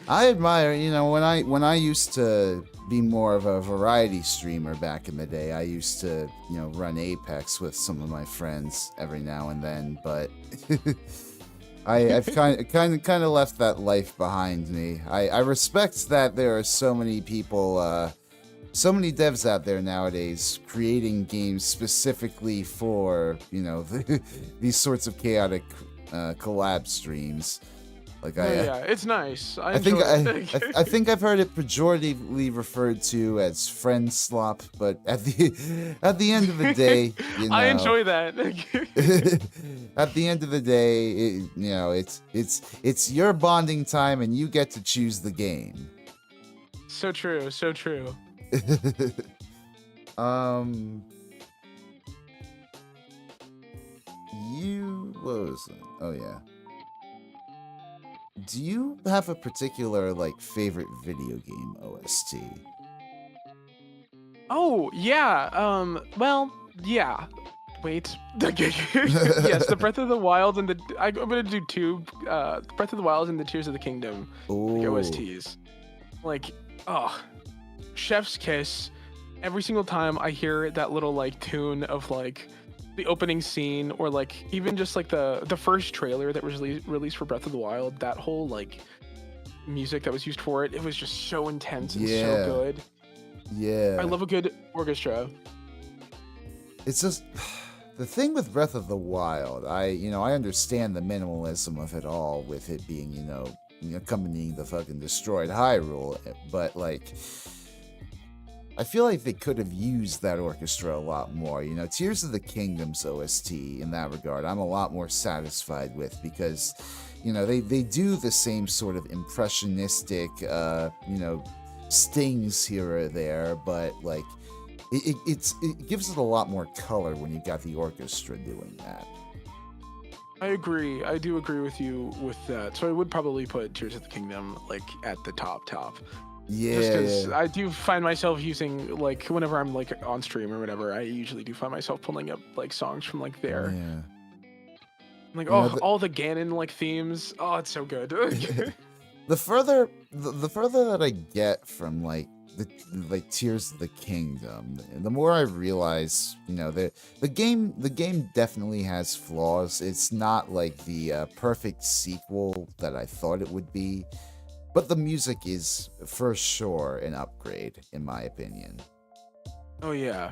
I admire, you know, when I used to be more of a variety streamer back in the day, I used to, you know, run Apex with some of my friends every now and then, but I've kind of left that life behind me. I respect that there are so many people. So many devs out there nowadays creating games specifically for, you know, these sorts of chaotic collab streams. Like
yeah, it's nice. I
think I've heard it pejoratively referred to as friend slop, but at the end of the day, you know,
I enjoy that.
At the end of the day, you know, it's your bonding time, and you get to choose the game.
So true. So true.
What was it? Oh yeah. Do you have a particular like favorite video game OST?
Oh yeah. Well, yeah. Wait. Yes, the Breath of the Wild and I'm gonna do two. Breath of the Wild and the Tears of the Kingdom. Like OSTs. Like, oh. Chef's kiss. Every single time I hear that little like tune of like the opening scene, or like even just like the first trailer that was released for Breath of the Wild, that whole like music that was used for it, it was just so intense and so good.
Yeah,
I love a good orchestra.
It's just the thing with Breath of the Wild. I understand the minimalism of it all, with it being, you know, accompanying the fucking destroyed Hyrule, but like, I feel like they could have used that orchestra a lot more. You know, Tears of the Kingdom's OST in that regard, I'm a lot more satisfied with, because, you know, they do the same sort of impressionistic, you know, stings here or there, but like, it gives it a lot more color when you got the orchestra doing that.
I agree. I do agree with you with that. So I would probably put Tears of the Kingdom like at the top.
Yeah.
Just because I do find myself using, like, whenever I'm like on stream or whatever, I usually do find myself pulling up like songs from like there.
Yeah.
Like, all the Ganon like themes. Oh, it's so good.
The further that I get from like the like Tears of the Kingdom, the more I realize, the game definitely has flaws. It's not like the perfect sequel that I thought it would be, but the music is for sure an upgrade, in my opinion.
Oh yeah,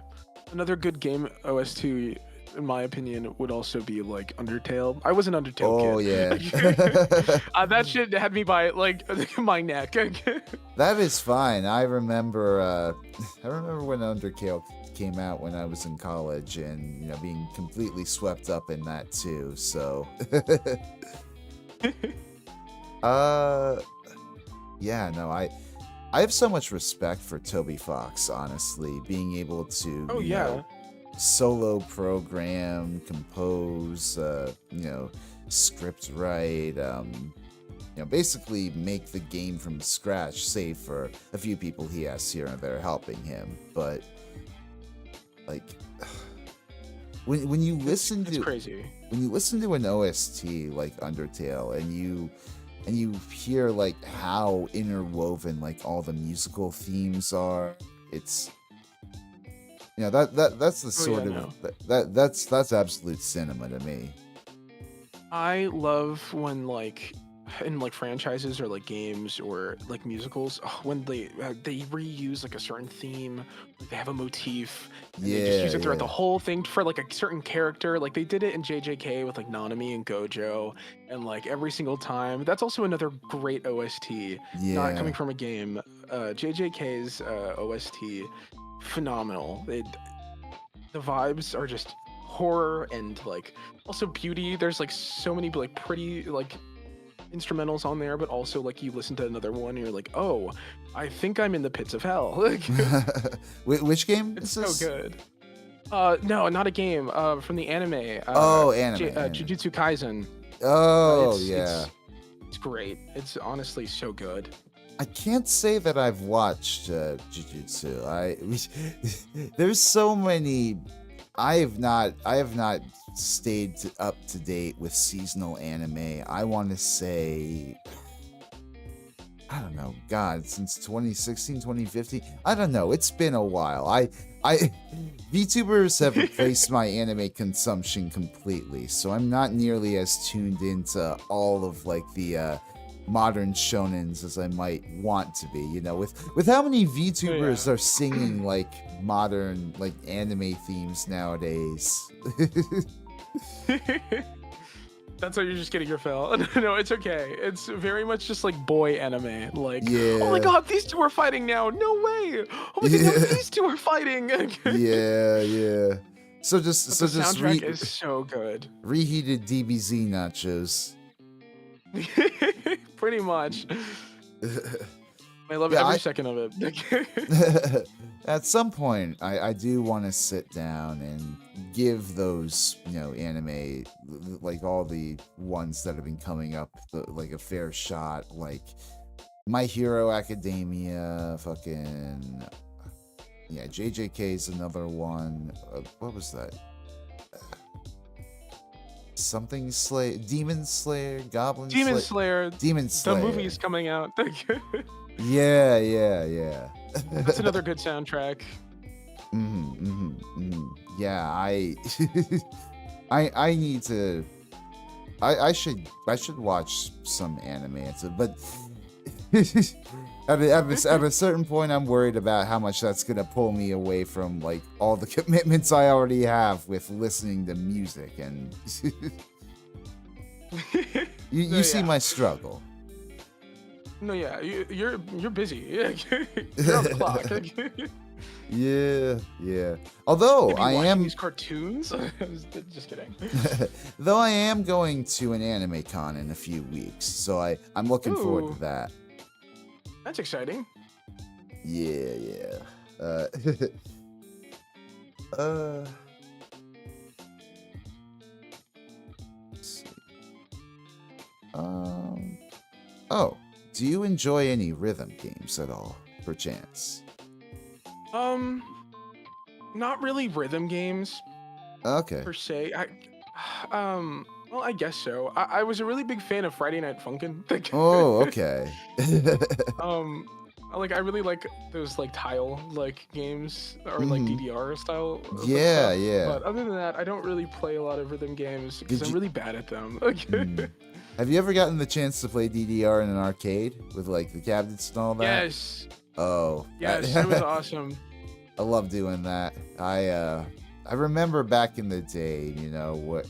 another good game OST, in my opinion, would also be like Undertale. I was an Undertale
Oh
kid.
yeah.
That shit had me by like my neck.
That is fine. I remember I remember when Undertale came out when I was in college, and being completely swept up in that too. So uh yeah, no, I have so much respect for Toby Fox, honestly, being able to,
Oh yeah.
solo program, compose, script write, basically make the game from scratch, save for a few people he has here and there helping him. But like, when you listen
It's
to
crazy.
when you listen to an OST like Undertale, and you hear like how interwoven like all the musical themes are, it's that's the
Oh
sort
yeah,
of
no.
that's absolute cinema to me.
I love when like in like franchises or like games or like musicals, when they reuse like a certain theme, like they have a motif and they just
Yeah,
use it throughout
yeah,
the whole thing for like a certain character. Like they did it in JJK with like Nanami and Gojo, and like every single time. That's also another great OST. Not
yeah.
coming from a game, JJK's OST, phenomenal. The vibes are just horror and like also beauty. There's like so many like pretty like instrumentals on there, but also like you listen to another one and you're like, oh, I think I'm in the pits of hell. Like
Which game
it's
is
so
this?
good. No, not a game. From the anime.
Oh, anime.
Jujutsu Kaisen.
Oh,
It's
yeah.
it's great. It's honestly so good.
I can't say that I've watched Jujutsu. There's so many. I have not stayed up to date with seasonal anime. I want to say, I don't know, God, since 2016, 2015. I don't know. It's been a while. VTubers have replaced my anime consumption completely, so I'm not nearly as tuned into all of like the modern shonens as I might want to be. With how many VTubers are singing like modern like anime themes nowadays.
That's how you're just getting your fill. No, it's okay. It's very much just like boy anime. Like, oh my
Yeah.
god, these two are fighting now. No way. Oh my god, no, these two are fighting.
Yeah, yeah. So just
But
so
the
just
soundtrack is so good.
reheated DBZ nachos.
Pretty much. I love
Yeah,
every second of it.
At some point, I do want to sit down and give those, anime, like all the ones that have been coming up, like a fair shot. Like My Hero Academia, fucking, yeah, JJK is another one. What was that? Something Slayer, Demon Slayer, Goblin
Demon
Slayer,
Slayer.
Demon
The
Slayer.
movie's coming out.
Yeah.
That's another good soundtrack.
Yeah, I need to. I should watch some anime, but at a certain point, I'm worried about how much that's gonna pull me away from like all the commitments I already have with listening to music, and you see my struggle.
No, yeah, you're busy. You're on the clock.
Yeah. Although
Maybe
I
watching
am,
these cartoons. Just kidding.
though I am going to an anime con in a few weeks, so I'm looking forward
Ooh.
to that.
That's exciting.
Yeah. Let's see. Oh, do you enjoy any rhythm games at all, perchance?
Not really rhythm games
Okay.
per se. Well, I guess so. I was a really big fan of Friday Night Funkin'.
Oh, okay.
Um, Like I really like those like tile like games or like
Hmm.
DDR style like
Yeah,
stuff.
yeah.
But other than that, I don't really play a lot of rhythm games because
Did
I'm
you?
really bad at them.
Mm. Have you ever gotten the chance to play DDR in an arcade with like the cabinets and all that?
Yes,
Oh,
yes, it was awesome.
I love doing that. I remember back in the day, what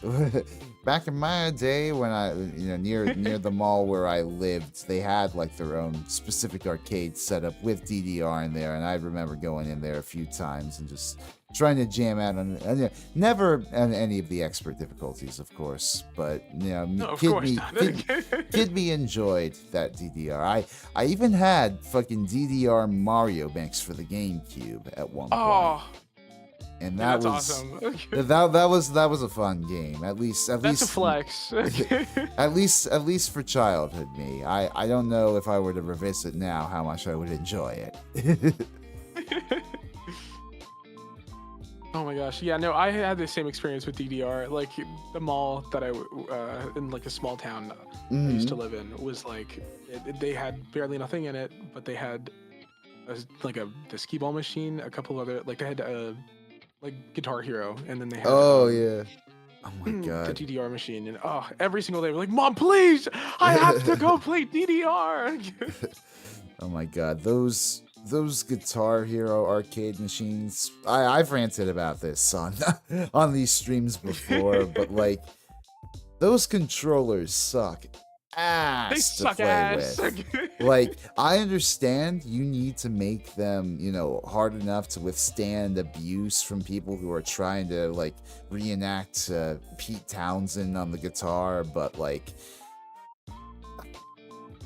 back in my day when I near the mall where I lived, they had like their own specific arcade setup with DDR in there, and I remember going in there a few times and just trying to jam out on never on any of the expert difficulties, of course, but
No, of course not.
kid me enjoyed that DDR. I even had fucking DDR Mario mix for the GameCube at one point,
Oh,
and
dude,
that
that's
was
awesome.
that was a fun game. At least
That's a flex.
at least for childhood me. I don't know if I were to revisit now how much I would enjoy it.
Oh my gosh, yeah, no, I had the same experience with DDR. Like the mall that in like a small town I used to
Mhm.
live in was like they had barely nothing in it, but they had the skee ball machine, a couple other like they had like Guitar Hero, and then they had
Oh yeah. Oh my
the
god.
DDR machine, and every single day we're like, Mom, please, I have to go play DDR.
Oh my god, those Guitar Hero arcade machines. I've ranted about this on on these streams before, but like those controllers suck
They
ass to
suck
play
ass.
with. Like I understand you need to make them, hard enough to withstand abuse from people who are trying to like reenact Pete Townsend on the guitar, but like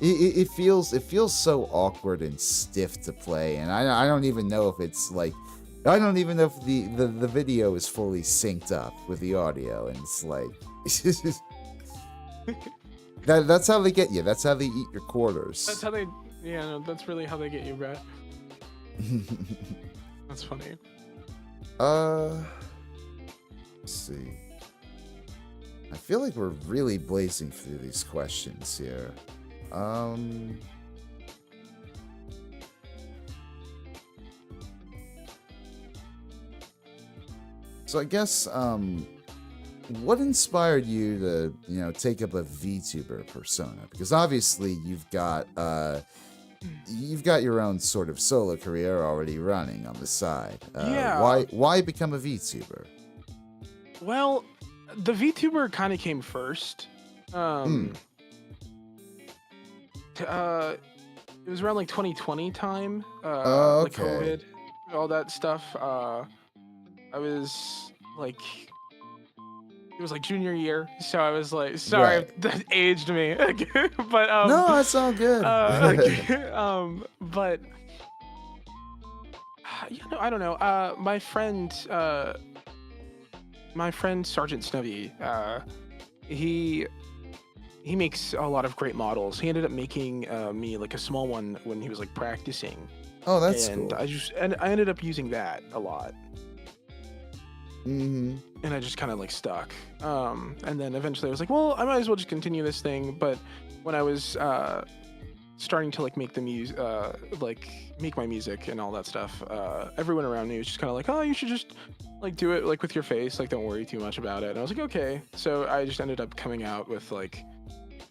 it feels so awkward and stiff to play, and I don't even know if it's like I don't even know if the video is fully synced up with the audio, and it's like that's how they get you. That's how they eat your quarters.
That's how they, yeah, no, that's really how they get you, Brett. That's funny.
Let's see. I feel like we're really blazing through these questions here. So I guess, what inspired you to, take up a VTuber persona? Because obviously you've got your own sort of solo career already running on the side.
Yeah.
Why become a VTuber?
Well, the VTuber kind of came first. It was around like 2020 time. Like
Okay.
COVID, all that stuff. I was like, it was like junior year, so I was like, sorry,
Right.
that aged me. But
No, that's all good.
but I don't know. My friend Sergeant Snubby, he makes a lot of great models. He ended up making me like a small one when he was like practicing,
Oh, that's
and
cool.
I ended up using that a lot,
Mm-hmm.
and I just kind of like stuck. And then eventually I was like, well, I might as well just continue this thing. But when I was starting to like make the music, like make my music and all that stuff, everyone around me was just kind of like, oh, you should just like do it like with your face, like don't worry too much about it. And I was like, okay. So I just ended up coming out with like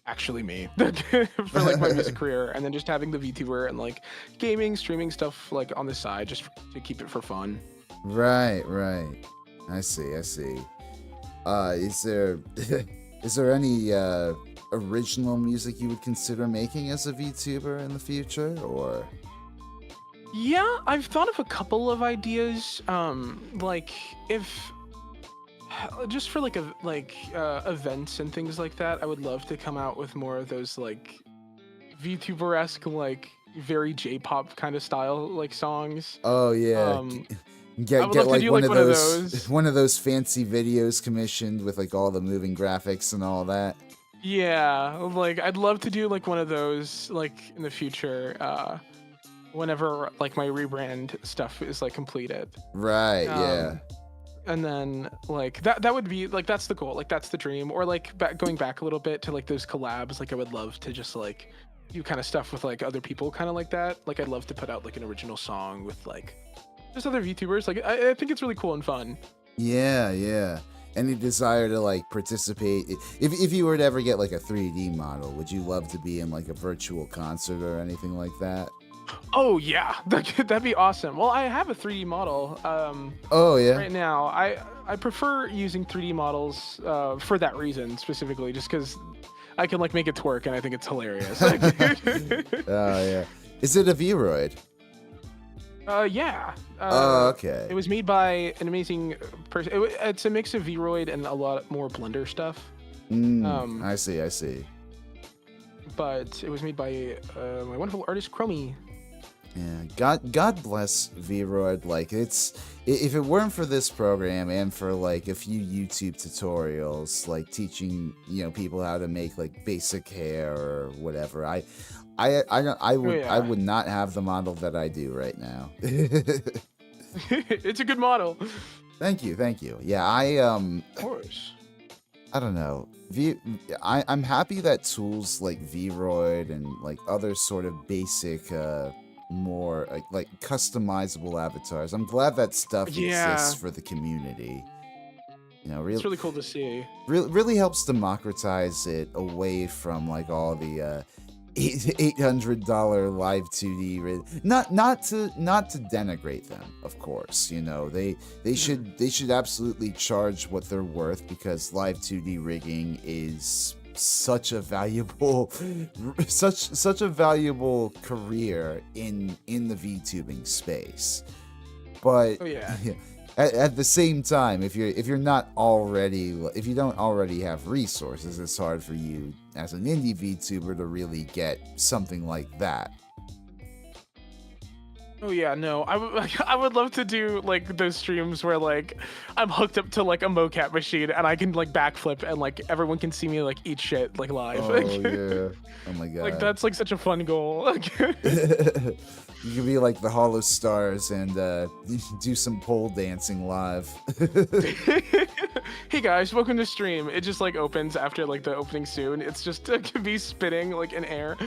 actually me for like my music career, and then just having the VTuber and like gaming, streaming stuff like on the side just to keep it for fun.
Right. I see. Is there is there any original music you would consider making as a VTuber in the future, or?
Yeah, I've thought of a couple of ideas. Like if just for like events and things like that, I would love to come out with more of those like VTuber-esque, like very J-pop kind of style like songs.
Oh yeah.
Um, I
Get
would
get
love to
like
do
one
like
of
one of
those
those.
one of those fancy videos commissioned with like all the moving graphics and all that.
Yeah, like I'd love to do like one of those like in the future, whenever like my rebrand stuff is like completed.
Right. Yeah.
Um, and then like that would be like that's the goal, like that's the dream. Or like going back a little bit to like those collabs, like I would love to just like do kind of stuff with like other people, kind of like that. Like I'd love to put out like an original song with like just other VTubers. Like I think it's really cool and fun.
Yeah, yeah. Any desire to like participate? If you were to ever get like a 3D model, would you love to be in like a virtual concert or anything like that?
Oh yeah, that'd be awesome. Well, I have a 3D model.
Oh yeah.
Right now, I prefer using 3D models for that reason specifically, just because I can like make it twerk, and I think it's hilarious.
Oh yeah. Is it a Vroid?
Yeah.
Oh, okay.
It was made by an amazing person. It's a mix of Vroid and a lot more Blender stuff.
I see.
But it was made by my wonderful artist Chromie.
Yeah, God bless Vroid. Like if it weren't for this program and for like a few YouTube tutorials, like teaching people how to make like basic hair or whatever, I would not have the model that I do right now.
It's a good model.
Thank you. Yeah,
Of course.
I don't know. I'm happy that tools like Vroid and like other sort of basic, more like customizable avatars. I'm glad that stuff exists for the community.
It's really cool to see.
Really helps democratize it away from like all the $800 live 2D. Not to denigrate them, of course. They should absolutely charge what they're worth, because live 2D rigging is such a valuable career in the VTubing space. But at the same time, if you don't already have resources, it's hard for you as an indie VTuber to really get something like that.
Oh yeah, no, I would love to do like those streams where like I'm hooked up to like a mocap machine and I can like backflip and like everyone can see me like eat shit like live.
Oh yeah. Oh my god.
Like that's like such a fun goal.
You could be like the Hollow Stars and do some pole dancing live.
Hey guys, welcome to stream. It just like opens after like the opening soon. It's just to be spinning like in air.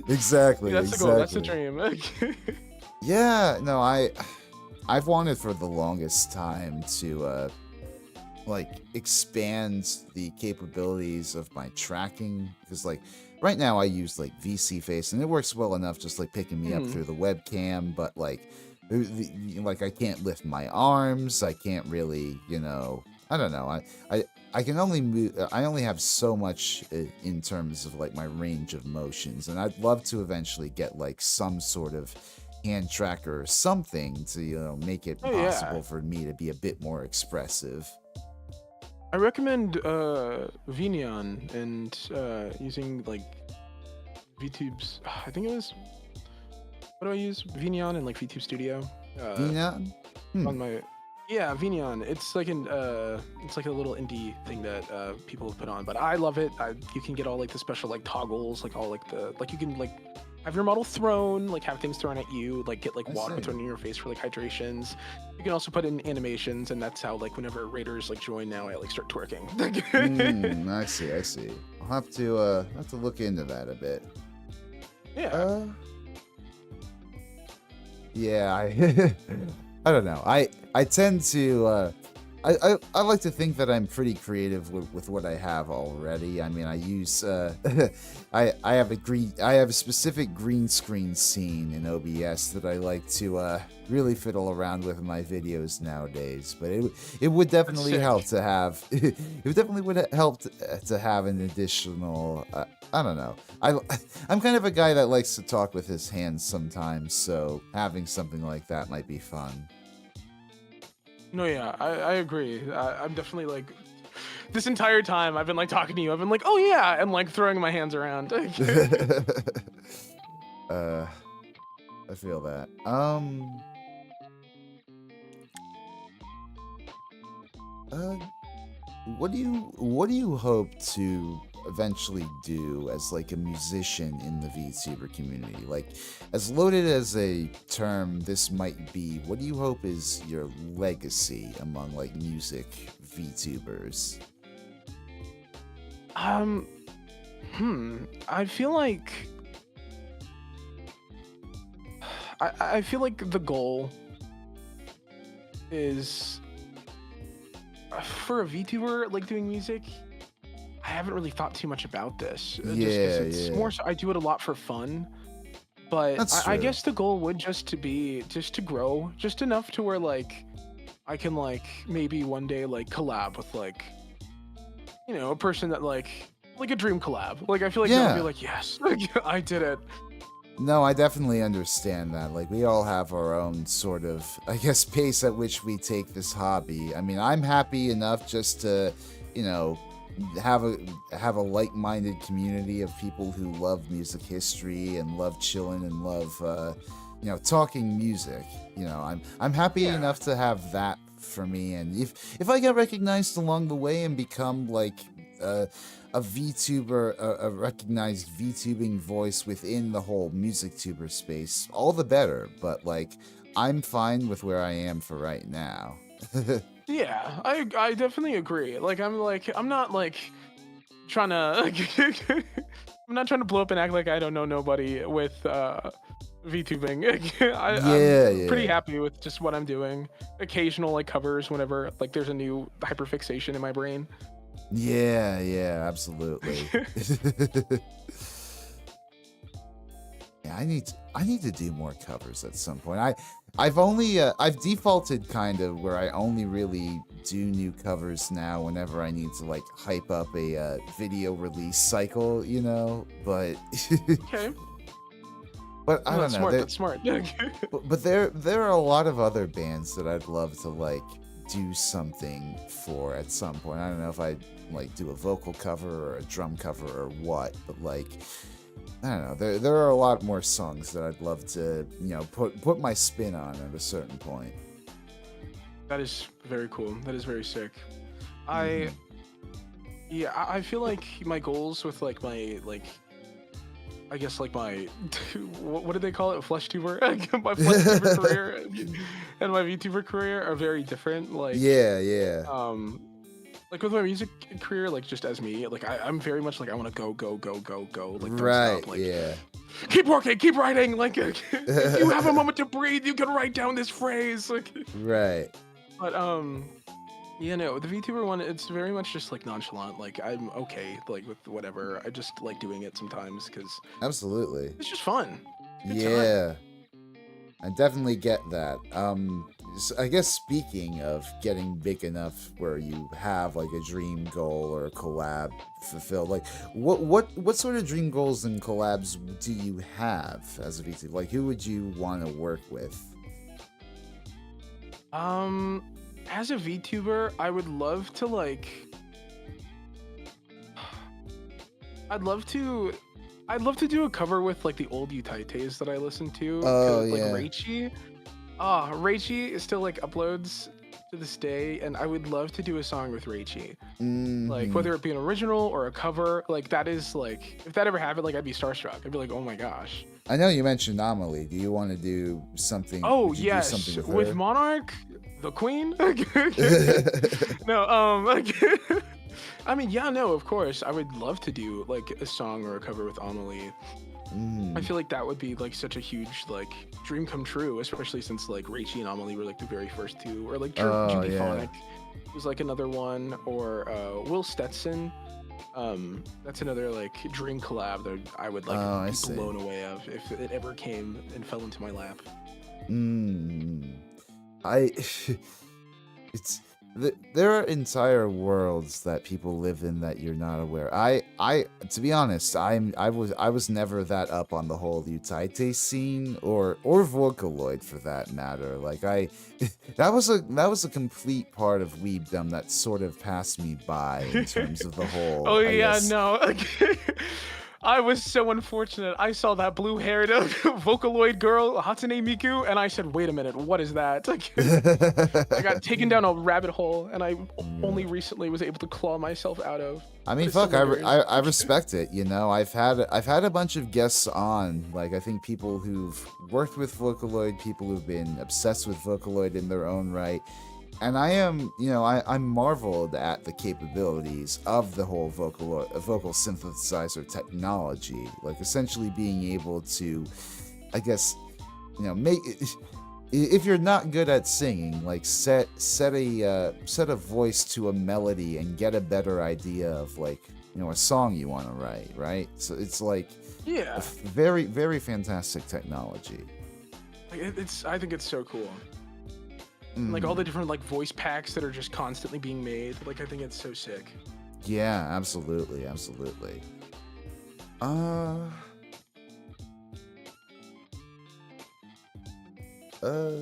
Exactly.
That's the goal. That's the dream.
Yeah, no, I've wanted for the longest time to like expand the capabilities of my tracking, because like right now I use like VC Face and it works well enough just like picking me up through the webcam, but like I can't lift my arms, I can't really, I don't know. I can only move, I only have so much in terms of like my range of motions, and I'd love to eventually get like some sort of hand tracker or something to make it possible for me to be a bit more expressive.
I recommend Vneon and using like VTube's. I think it was. What do I use? Vneon and like VTube Studio.
Vneon?
On my. Yeah, Vneon. It's like it's like a little indie thing that people have put on, but I love it. You can get all like the special like toggles, like all like you can like have your model thrown, like have things thrown at you, like get like water thrown in your face for like hydrations. You can also put in animations, and that's how like whenever raiders like join now, I like start twerking.
I see. I'll have to look into that a bit.
Yeah.
Yeah, I don't know. I tend to I like to think that I'm pretty creative with what I have already. I mean, I use I have a specific green screen scene in OBS that I like to really fiddle around with in my videos nowadays. But it would definitely help to have to have an additional I don't know. I'm kind of a guy that likes to talk with his hands sometimes, so having something like that might be fun.
No, yeah, I agree. I'm definitely like, this entire time I've been like talking to you, I've been like, oh yeah, and like throwing my hands around.
I feel that. What do you hope to eventually do as like a musician in the VTuber community? Like, as loaded as a term this might be, what do you hope is your legacy among like music VTubers?
I feel like I feel like the goal is for a VTuber like doing music. I haven't really thought too much about this, just because it's more so I do it a lot for fun. But
That's
I
true.
guess the goal would just to grow just enough to where like I can like maybe one day like collab with like a person that like a dream collab. Like I feel like that would be
Yeah.
like yes, like, I did it.
No, I definitely understand that. Like, we all have our own sort of, I guess, pace at which we take this hobby. I mean, I'm happy enough just to, you know, have a like-minded community of people who love music history and love chilling and love, talking music. I'm happy
Yeah.
enough to have that for me. And if I get recognized along the way and become like a VTuber, a recognized VTubing voice within the whole music tuber space, all the better. But like, I'm fine with where I am for right now.
Yeah, I definitely agree. I'm not like trying to I'm not trying to blow up and act like I don't know nobody with VTubing. I'm pretty
Yeah.
happy with just what I'm doing. Occasional like covers whenever like there's a new hyperfixation in my brain.
Yeah, absolutely. Yeah, I need to do more covers at some point. I've defaulted kind of where I only really do new covers now whenever I need to like hype up a video release cycle, but
Okay.
but I
No,
don't
that's
know.
smart. That's smart.
But there are a lot of other bands that I'd love to like do something for at some point. I don't know if I'd like do a vocal cover or a drum cover or what, but like I don't know. There are a lot more songs that I'd love to, put my spin on at a certain point.
That is very cool. That is very sick.
Mhm.
I Yeah, I feel like my goals with like my like I guess like my what do they call it? Flesh tuber? My flesh tuber career and my VTuber career are very different.
Yeah.
Um like with my music career, like just as me, like I'm very much like I want to go, like don't
Right,
stop, like
yeah.
keep working, keep writing, like if you have a moment to breathe, you can write down this phrase, like.
Right.
But yeah, no, the VTuber one, it's very much just like nonchalant. Like I'm okay, like with whatever. I just like doing it sometimes because
Absolutely.
it's just fun. Good time.
Yeah. I definitely get that. I guess speaking of getting big enough where you have like a dream goal or a collab fulfilled, like what sort of dream goals and collabs do you have as a VTuber? Like, who would you want to work with?
As a VTuber, I would love to like. I'd love to. I'd love to do a cover with like the old Utaites that I listen to.
Oh
Like
yeah.
Reichi. Reichi is still like uploads to this day, and I would love to do a song with Reichi. Like
Hmm.
whether it be an original or a cover, like that is like if that ever happened, like I'd be starstruck. I'd be like, oh my gosh.
I know you mentioned Amelie. Do you want to do something?
Oh
Would you do
yes,
something with
with
her?
Monarch, the Queen. No, like, I mean, yeah, no, of course, I would love to do like a song or a cover with Amelie. I
Mm.
feel like that would be like such a huge like dream come true, especially since like Reichi and Amelie were like the very first two, or like
Oh
Judy
yeah.
Phonic was like another one, or Will Stetson. That's another like dream collab that I would like
Oh, I
be
see.
blown away of if it ever came and fell into my lap.
Mm. I there are entire worlds that people live in that you're not aware. To be honest, I was never that up on the whole Utaite scene or Vocaloid for that matter. Like that was a complete part of weebdom that sort of passed me by in terms of the whole,
Oh
I
yeah,
guess.
no. I was so unfortunate. I saw that blue-haired Vocaloid girl, Hatsune Miku, and I said, "Wait a minute, what is that?" Like, I got taken down a rabbit hole, and I only recently was able to claw myself out of.
I
But
mean,
it's still
fuck,
lingering.
I respect it. I've had a bunch of guests on. Like, I think people who've worked with Vocaloid, people who've been obsessed with Vocaloid in their own right, And I am, I'm marveled at the capabilities of the whole vocal synthesizer technology. Like essentially being able to, I guess, make if you're not good at singing, like set a voice to a melody and get a better idea of like a song you want to write, right? So it's like a
Yeah,
very very fantastic technology.
like I think it's so cool. And, like all
Mm,
the different like voice packs that are just constantly being made. Like I think it's so sick.
yeah, absolutely, absolutely. Uh, uh.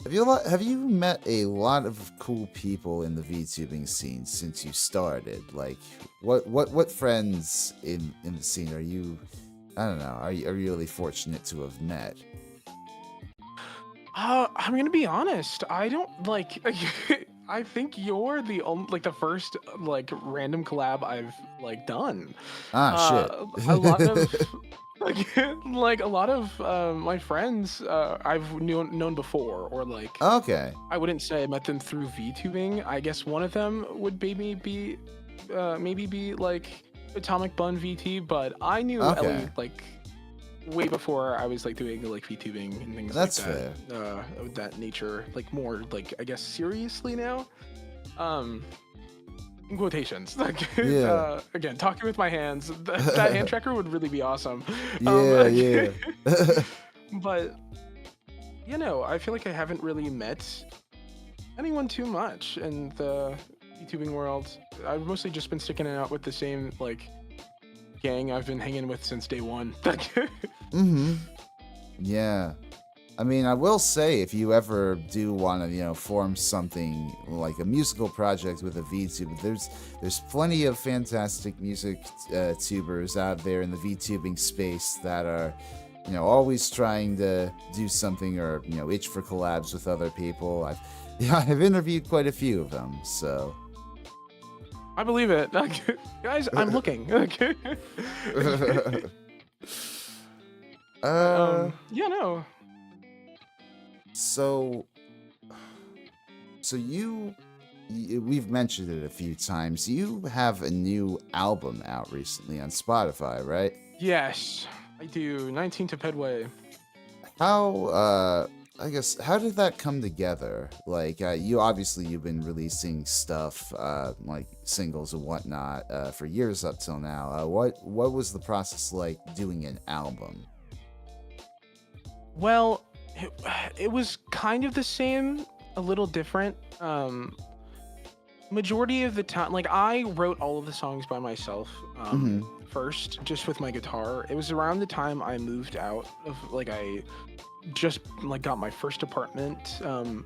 Have you met a lot of cool people in the VTubing scene since you started? Like, what friends in the scene are you? I don't know. Are you really fortunate to have met?
I'm gonna be honest. I don't like. I think you're the only, like the first like random collab I've like done.
Ah, shit.
A lot of like like a lot of my friends I've known before, or like
Okay.
I wouldn't say I met them through VTubing. I guess one of them would maybe be like Atomic Bun VT, but I knew
Okay.
Ellie like way before I was like doing like VTubing and things like
That's fair.
that. Of that nature, like more like I guess seriously now. Um, in quotations, like
Yeah.
again, talking with my hands. That hand tracker would really be awesome.
Yeah. Yeah.
But I feel like I haven't really met anyone too much in the YouTubing world. I've mostly just been sticking it out with the same like gang I've been hanging with since day one.
Mm-hmm. Yeah. I mean, I will say, if you ever do want to, form something like a musical project with a VTuber, there's plenty of fantastic music tubers out there in the VTubing space that are, always trying to do something or itch for collabs with other people. I've interviewed quite a few of them, so.
I believe it. Guys, I'm looking.
uh,
Yeah, no.
so we've mentioned it a few times. You have a new album out recently on Spotify, right?
Yes, I do. 19 to Pedway.
How I guess how did that come together? Like you've been releasing stuff like singles and whatnot for years up till now. What was the process like doing an album?
Well, it was kind of the same, a little different. Majority of the time, like I wrote all of the songs by myself.
Hmm.
First, just with my guitar. It was around the time I moved out of like I just like got my first apartment.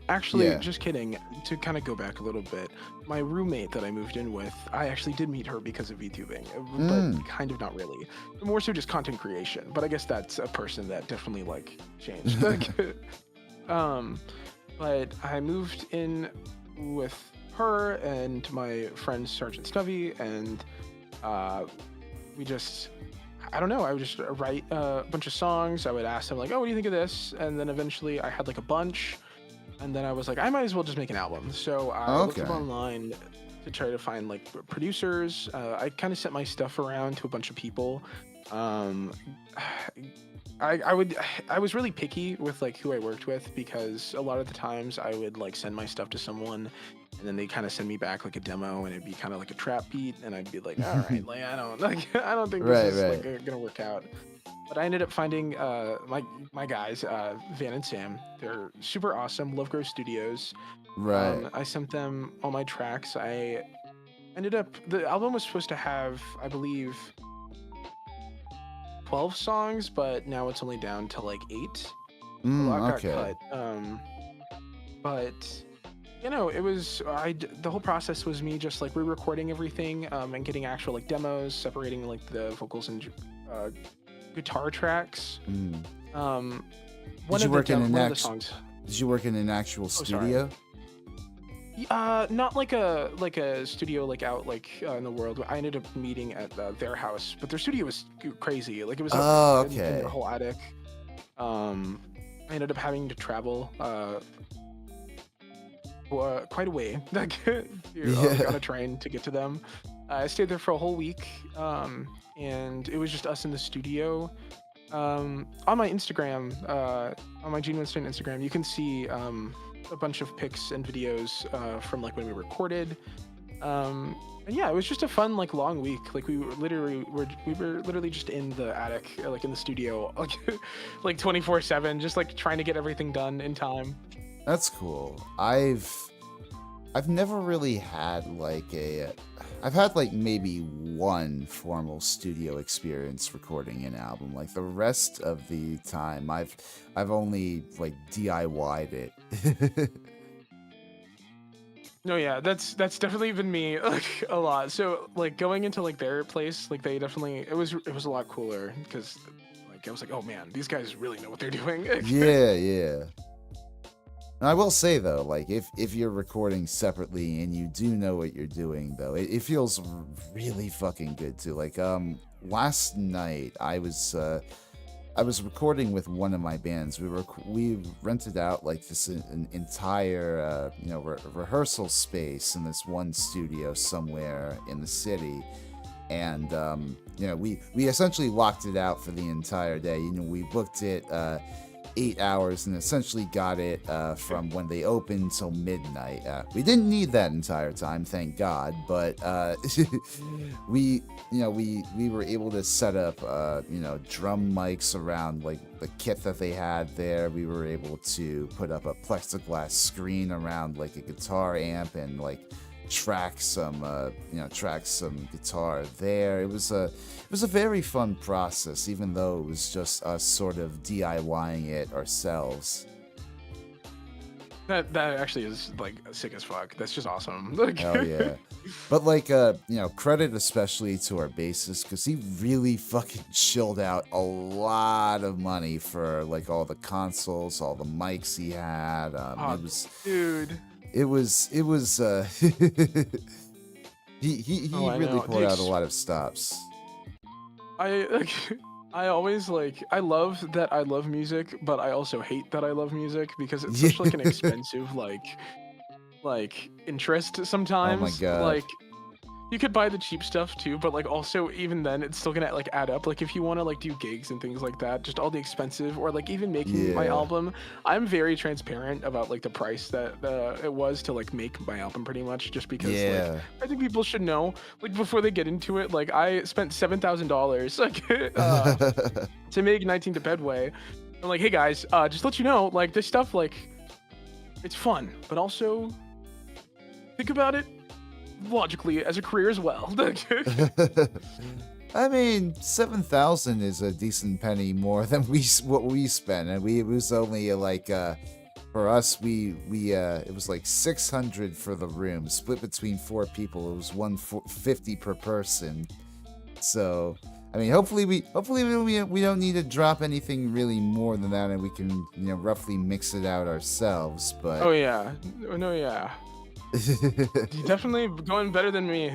Actually,
Yeah.
just kidding. To kind of go back a little bit, my roommate that I moved in with, I actually did meet her because of VTubing,
Mm.
but kind of not really. More so just content creation. But I guess that's a person that definitely like changed. um, but I moved in with her and my friend Sergeant Stubby, and we just I don't know. I would just write a bunch of songs. I would ask them like, "Oh, what do you think of this?" And then eventually, I had like a bunch, and then I was like, "I might as well just make an album." So I looked up
Okay.
online to try to find like producers. I kind of sent my stuff around to a bunch of people. Um, I was really picky with like who I worked with, because a lot of the times I would like send my stuff to someone, and then they kind of send me back like a demo, and it'd be kind of like a trap beat, and I'd be like, all right, like I don't like I don't think this
Right,
is
right,
like gonna work out. But I ended up finding my guys, Van and Sam. They're super awesome. Love Grow Studios.
right.
I sent them all my tracks. I ended up the album was supposed to have, I believe, 12 songs, but now it's only down to like 8. A lot got
Okay.
cut. But it was the whole process was me just like re-recording everything, and getting actual like demos, separating like the vocals and guitar tracks.
Mm.
Um,
Did you work in an
one of the
actual?
songs.
Did you work in an actual
Sorry.
studio?
Not like a studio like out like in the world. I ended up meeting at their house, but their studio was crazy. Like it was up
Oh,
in
okay.
their whole attic. Um, I ended up having to travel quite a way on a train to get to them. I stayed there for a whole week, and it was just us in the studio. On my Instagram, on my Gene Winsten Instagram, you can see a bunch of pics and videos from like when we recorded. And yeah, it was just a fun like long week. Like we were literally just in the attic, like in the studio, like 24/7, just like trying to get everything done in time.
That's cool. I've never really had like I've had like maybe one formal studio experience recording an album. Like the rest of the time I've only like DIY'd it.
No, yeah, that's definitely been me like a lot. So like going into like their place, like they definitely it was a lot cooler because like I was like, oh man, these guys really know what they're doing.
Yeah. And I will say though, like if you're recording separately and you do know what you're doing though, it feels really fucking good too. Like last night I was recording with one of my bands. We rented out like this an entire rehearsal space in this one studio somewhere in the city, and we essentially locked it out for the entire day. We booked it 8 hours and essentially got it from when they opened till midnight. We didn't need that entire time, thank God, but we were able to set up drum mics around like the kit that they had there. We were able to put up a plexiglass screen around like a guitar amp and like track some guitar there. It was a very fun process, even though it was just us sort of DIYing it ourselves.
That actually is like sick as fuck. That's just awesome. Like,
Hell yeah. But like credit especially to our bassist, because he really fucking chilled out a lot of money for like all the consoles, all the mics he had.
Dude.
It was he really poured out a lot of stops.
I always I love that I love music, but I also hate that I love music because it's such like an expensive like interest sometimes.
Oh my God.
Like you could buy the cheap stuff too, but like also even then it's still gonna like add up. Like if you want to like do gigs and things like that, just all the expensive or like even making my album, I'm very transparent about like the price that it was to like make my album pretty much, just because like I think people should know like before they get into it. Like I spent $7,000 like to make 19 to Pedway. I'm like, hey guys, just to let you know, like this stuff like it's fun, but also think about it logically as a career as well.
I mean, 7,000 is a decent penny more than what we spent, and it was only like for us it was like 600 for the room, split between 4 people. It was $150 per person. So I mean, hopefully we don't need to drop anything really more than that, and we can roughly mix it out ourselves. But
oh yeah, no yeah. You're definitely going better than me.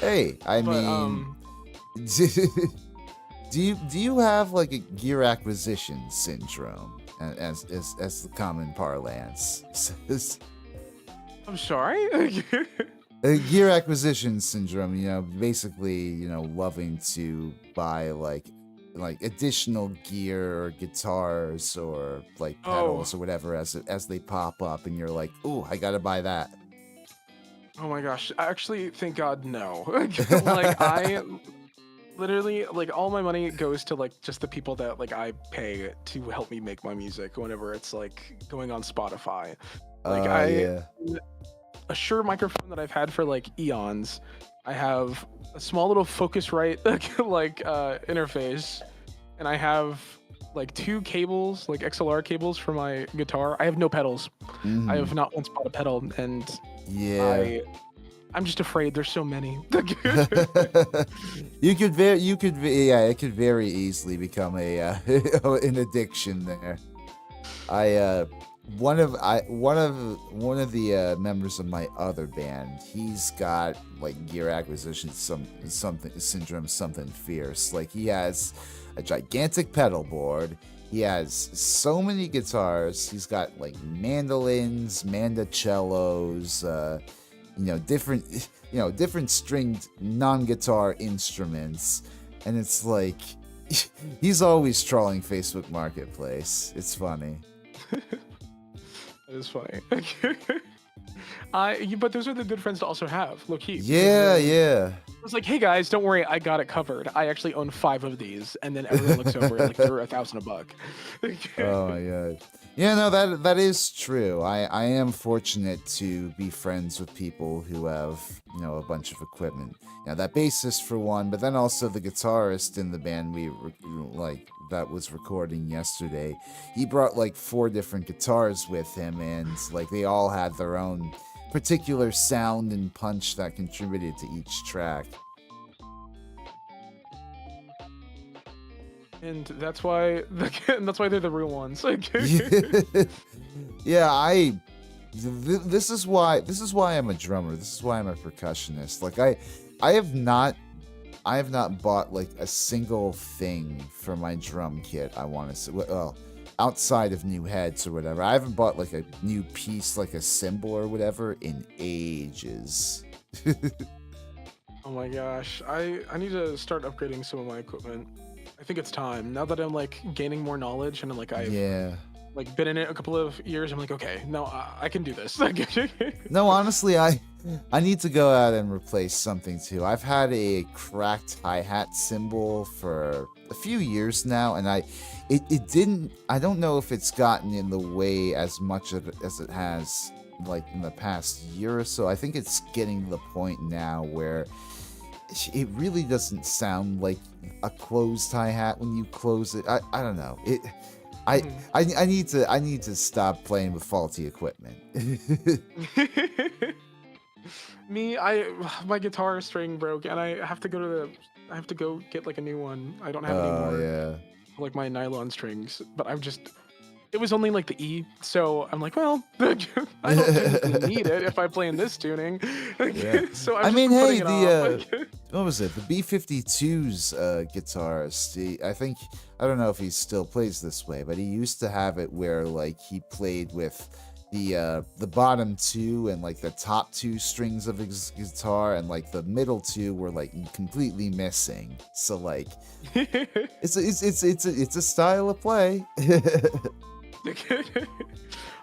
Hey, I mean, do you have like a gear acquisition syndrome, as the common parlance says?
I'm sorry.
Gear acquisition syndrome, basically, loving to buy like additional gear or guitars or like pedals or whatever as they pop up, and you're like, ooh, I gotta buy that.
Oh my gosh, actually, thank God, no. Like I literally like all my money goes to like just the people that like I pay to help me make my music whenever it's like going on Spotify. Like a Shure microphone that I've had for like eons. I have a small little Focusrite interface, and I have like 2 cables, like XLR cables for my guitar. I have no pedals. I have not once bought a pedal, and I'm just afraid there's so many.
It could very easily become an addiction there. One of the members of my other band, he's got like gear acquisition something syndrome, something fierce. Like he has a gigantic pedal board. He has so many guitars. He's got like mandolins, mandocellos, different, different stringed non-guitar instruments, and it's like he's always trolling Facebook Marketplace. It's funny.
That is funny. But those are the good friends to also have. Low key.
Yeah, yeah.
It's like, hey guys, don't worry, I got it covered. I actually own 5 of these, and then everyone looks over and like they're $1,000 a
Oh my god. Yeah, no, that is true. I am fortunate to be friends with people who have, a bunch of equipment. That bassist for one, but then also the guitarist in the band that was recording yesterday. He brought like 4 different guitars with him, and like they all had their own particular sound and punch that contributed to each track.
And that's why they're the real ones.
Yeah, this is why I'm a drummer. This is why I'm a percussionist. Like I have not bought like a single thing for my drum kit. I want to say, well, outside of new heads or whatever. I haven't bought like a new piece, like a cymbal or whatever, in ages.
Oh my gosh, I need to start upgrading some of my equipment. I think it's time. Now that I'm like gaining more knowledge and like I've like been in it a couple of years, I'm like, okay, no, I can do this.
No, honestly, I need to go out and replace something too. I've had a cracked hi-hat cymbal for a few years now, and I don't know if it's gotten in the way as much as it has like in the past year or so. I think it's getting to the point now where it really doesn't sound like a closed hi-hat when you close it. I don't know. I need to stop playing with faulty equipment.
My guitar string broke and I have to go get like a new one. I don't have any more.
Yeah.
Like my nylon strings, but it was only like the E, so I'm like, well, I don't technically need it if I play in this tuning.
Yeah.
So
I mean, hey, what was it? The B-52's guitarist. I don't know if he still plays this way, but he used to have it where like he played with the bottom 2 and like the top 2 strings of his guitar, and like the middle 2 were like completely missing. So like, it's a style of play.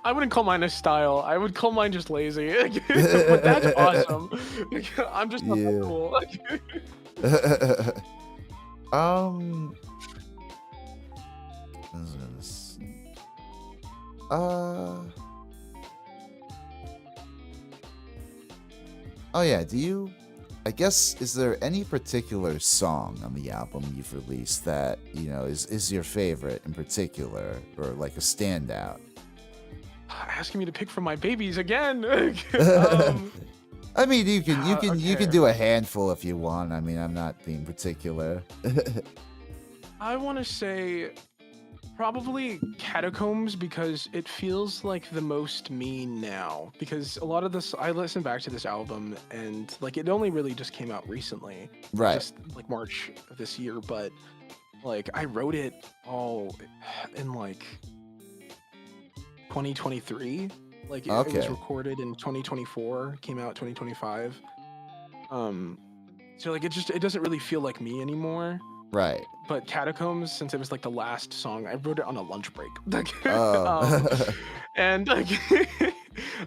I wouldn't call mine a style. I would call mine just lazy. But that's awesome. I'm just not that cool.
Oh yeah, I guess, is there any particular song on the album you've released that, is your favorite in particular, or like a standout?
Asking me to pick from my babies again.
I mean, you can
Okay.
do a handful if you want. I mean, I'm not being particular.
I want to say probably Catacombs, because it feels like the most me now. Because a lot of this, I listened back to this album and like it only really just came out recently,
Right.
just like March of this year. But like I wrote it all in like 2023. Like it was
Okay.
recorded in 2024, came out 2025. So like it doesn't really feel like me anymore.
Right.
But Catacombs, since it was like the last song, I wrote it on a lunch break.
Oh.
And like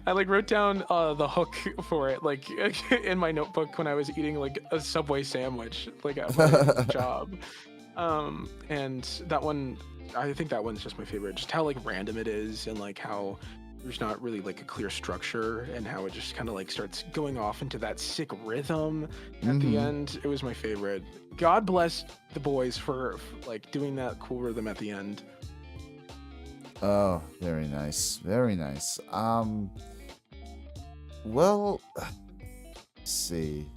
I like wrote down the hook for it like in my notebook when I was eating like a Subway sandwich like at my job. And that one, I think that one's just my favorite. Just how like random it is, and like how there's not really like a clear structure, and how it just kind of like starts going off into that sick rhythm at the end. It was my favorite. God bless the boys for like doing that cool rhythm at the end.
Oh, very nice. Very nice. Well, let's see.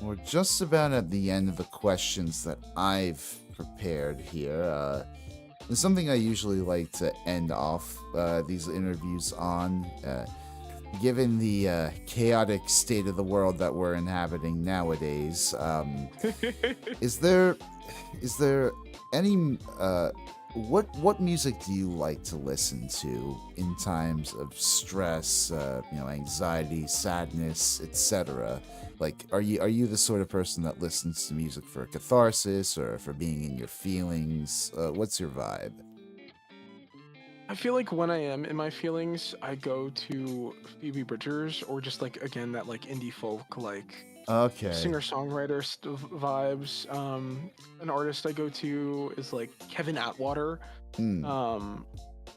We're just about at the end of the questions that I've prepared here. There's something I usually like to end off these interviews on. given the chaotic state of the world that we're inhabiting nowadays, is there any what music do you like to listen to in times of stress, anxiety, sadness, etc.? Like, are you the sort of person that listens to music for catharsis or for being in your feelings? What's your vibe?
I feel like when I am in my feelings, I go to Phoebe Bridgers or just like again that like indie folk like
Okay.
singer-songwriter vibes. An artist I go to is like Kevin Atwater,
Hmm.
um,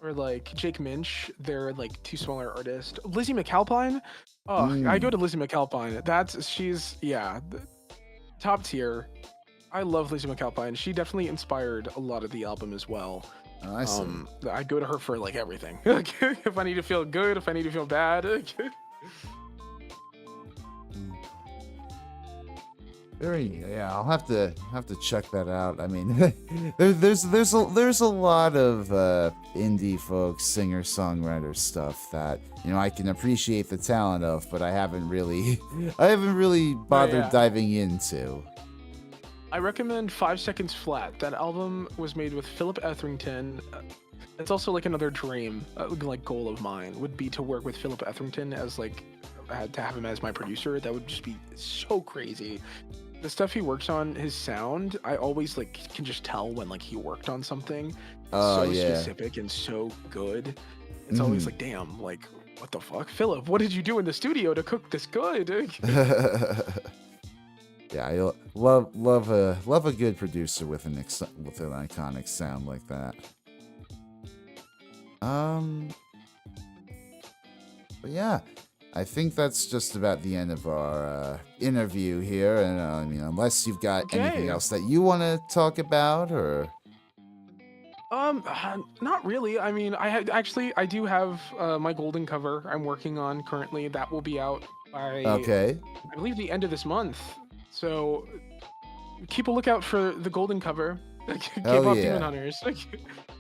or like Jake Minch. They're like two smaller artists. Lizzie McAlpine. Oh, I go
Hmm.
to Lizzie McAlpine. She's top tier. I love Lizzie McAlpine. She definitely inspired a lot of the album as well.
Oh, I see.
I go to her for like everything. If I need to feel good, if I need to feel bad.
I'll have to check that out. I mean, there's a lot of indie folk singer songwriter stuff that I can appreciate the talent of, but I haven't really bothered
Yeah.
diving into.
I recommend 5 Seconds Flat. That album was made with Philip Etherington. It's also like another dream, like goal of mine would be to work with Philip Etherington as like, I had to have him as my producer. That would just be so crazy. The stuff he works on, his sound, I always like can just tell when like he worked on something. It's
Oh
so
yeah.
specific and so good. It's always like, damn, like what the fuck, Philip? What did you do in the studio to cook this good?
Yeah, I love a good producer with an iconic sound like that. But yeah, I think that's just about the end of our interview here. And I mean, unless you've got anything
Okay.
else that you want to talk about, or
Not really. I mean, I do have my golden cover I'm working on currently. That will be out by
okay,
I believe the end of this month. So keep a lookout for the golden cover.
hell
K-pop Demon
yeah.
Hunters.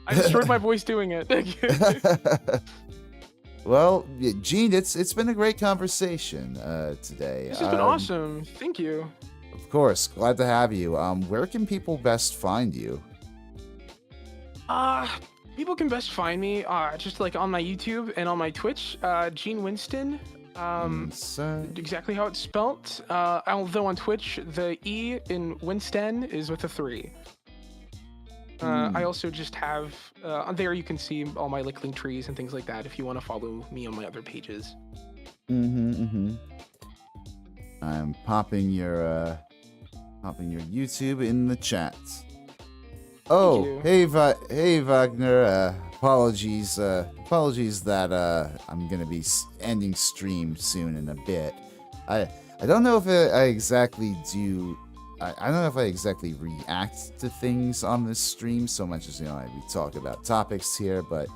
I destroyed my voice doing it.
Well, yeah, Gene, it's been a great conversation today.
This has been awesome. Thank you.
Of course, glad to have you. Where can people best find you?
Uh, People can best find me just like on my YouTube and on my Twitch, Gene Winsten.
Sir.
Exactly how it's spelt. Although on Twitch, the E in Winsten is with a 3. I also just have on there you can see all my like link trees and things like that if you want to follow me on my other pages.
I'm popping your YouTube in the chat. Oh,
you.
hey Wagner. Apologies that I'm gonna be ending stream soon in a bit. I don't know if I exactly do. I don't know if I exactly react to things on this stream so much as we talk about topics here, but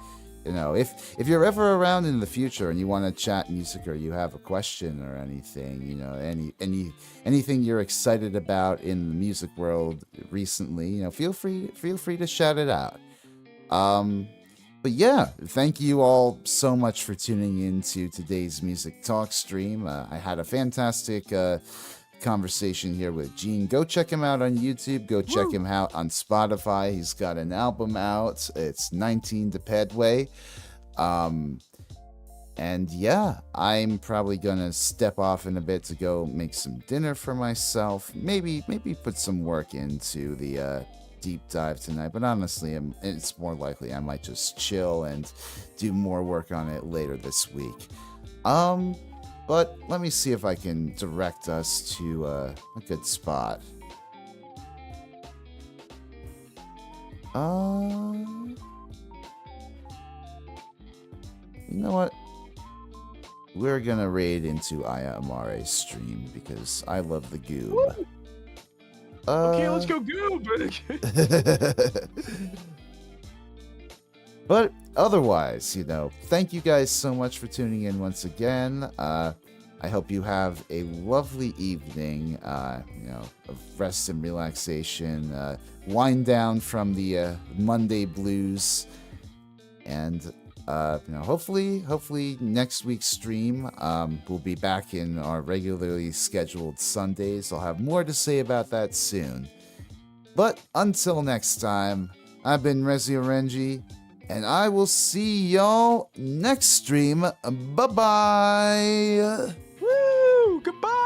if you're ever around in the future and you want to chat music or you have a question or anything, anything you're excited about in the music world recently, feel free to shout it out. But yeah, thank you all so much for tuning in to today's Music Talk stream. I had a fantastic conversation here with Gene. Go check him out on YouTube. Go check him out on Spotify. He's got an album out. It's 19 to Pedway. And yeah, I'm probably gonna step off in a bit to go make some dinner for myself. Maybe put some work into the deep dive tonight. But honestly, it's more likely I might just chill and do more work on it later this week. But let me see if I can direct us to a good spot. You know what? We're gonna raid into Aya Amare's stream because I love the goob.
Woo! Okay, let's go Goob.
But otherwise, thank you guys so much for tuning in once again. I hope you have a lovely evening, of rest and relaxation, wind down from the Monday blues, and Hopefully next week's stream, we'll be back in our regularly scheduled Sundays. I'll have more to say about that soon. But until next time, I've been Rezi Orenji, and I will see y'all next stream. Bye-bye!
Woo! Goodbye!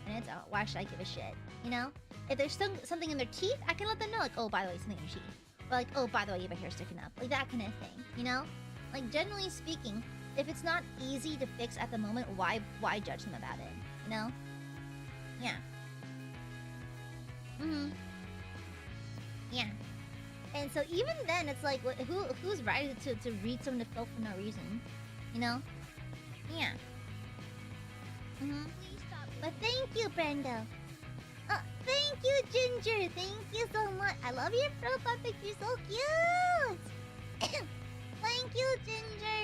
Minutes, why should I give a shit? You know? If there's something in their teeth, I can let them know, like, oh, by the way, something in your teeth. Or like, oh, by the way, you have a hair sticking up. Like, that kind of thing, you know? Like, generally speaking, if it's not easy to fix at the moment, why judge them about it? You know? Yeah. Yeah. And so even then, it's like, who's right to read someone to filth for no reason? You know? Yeah. But thank you, Brenda. Oh, thank you, Ginger. Thank you so much. I love your profile picture. You're so cute. Thank you, Ginger.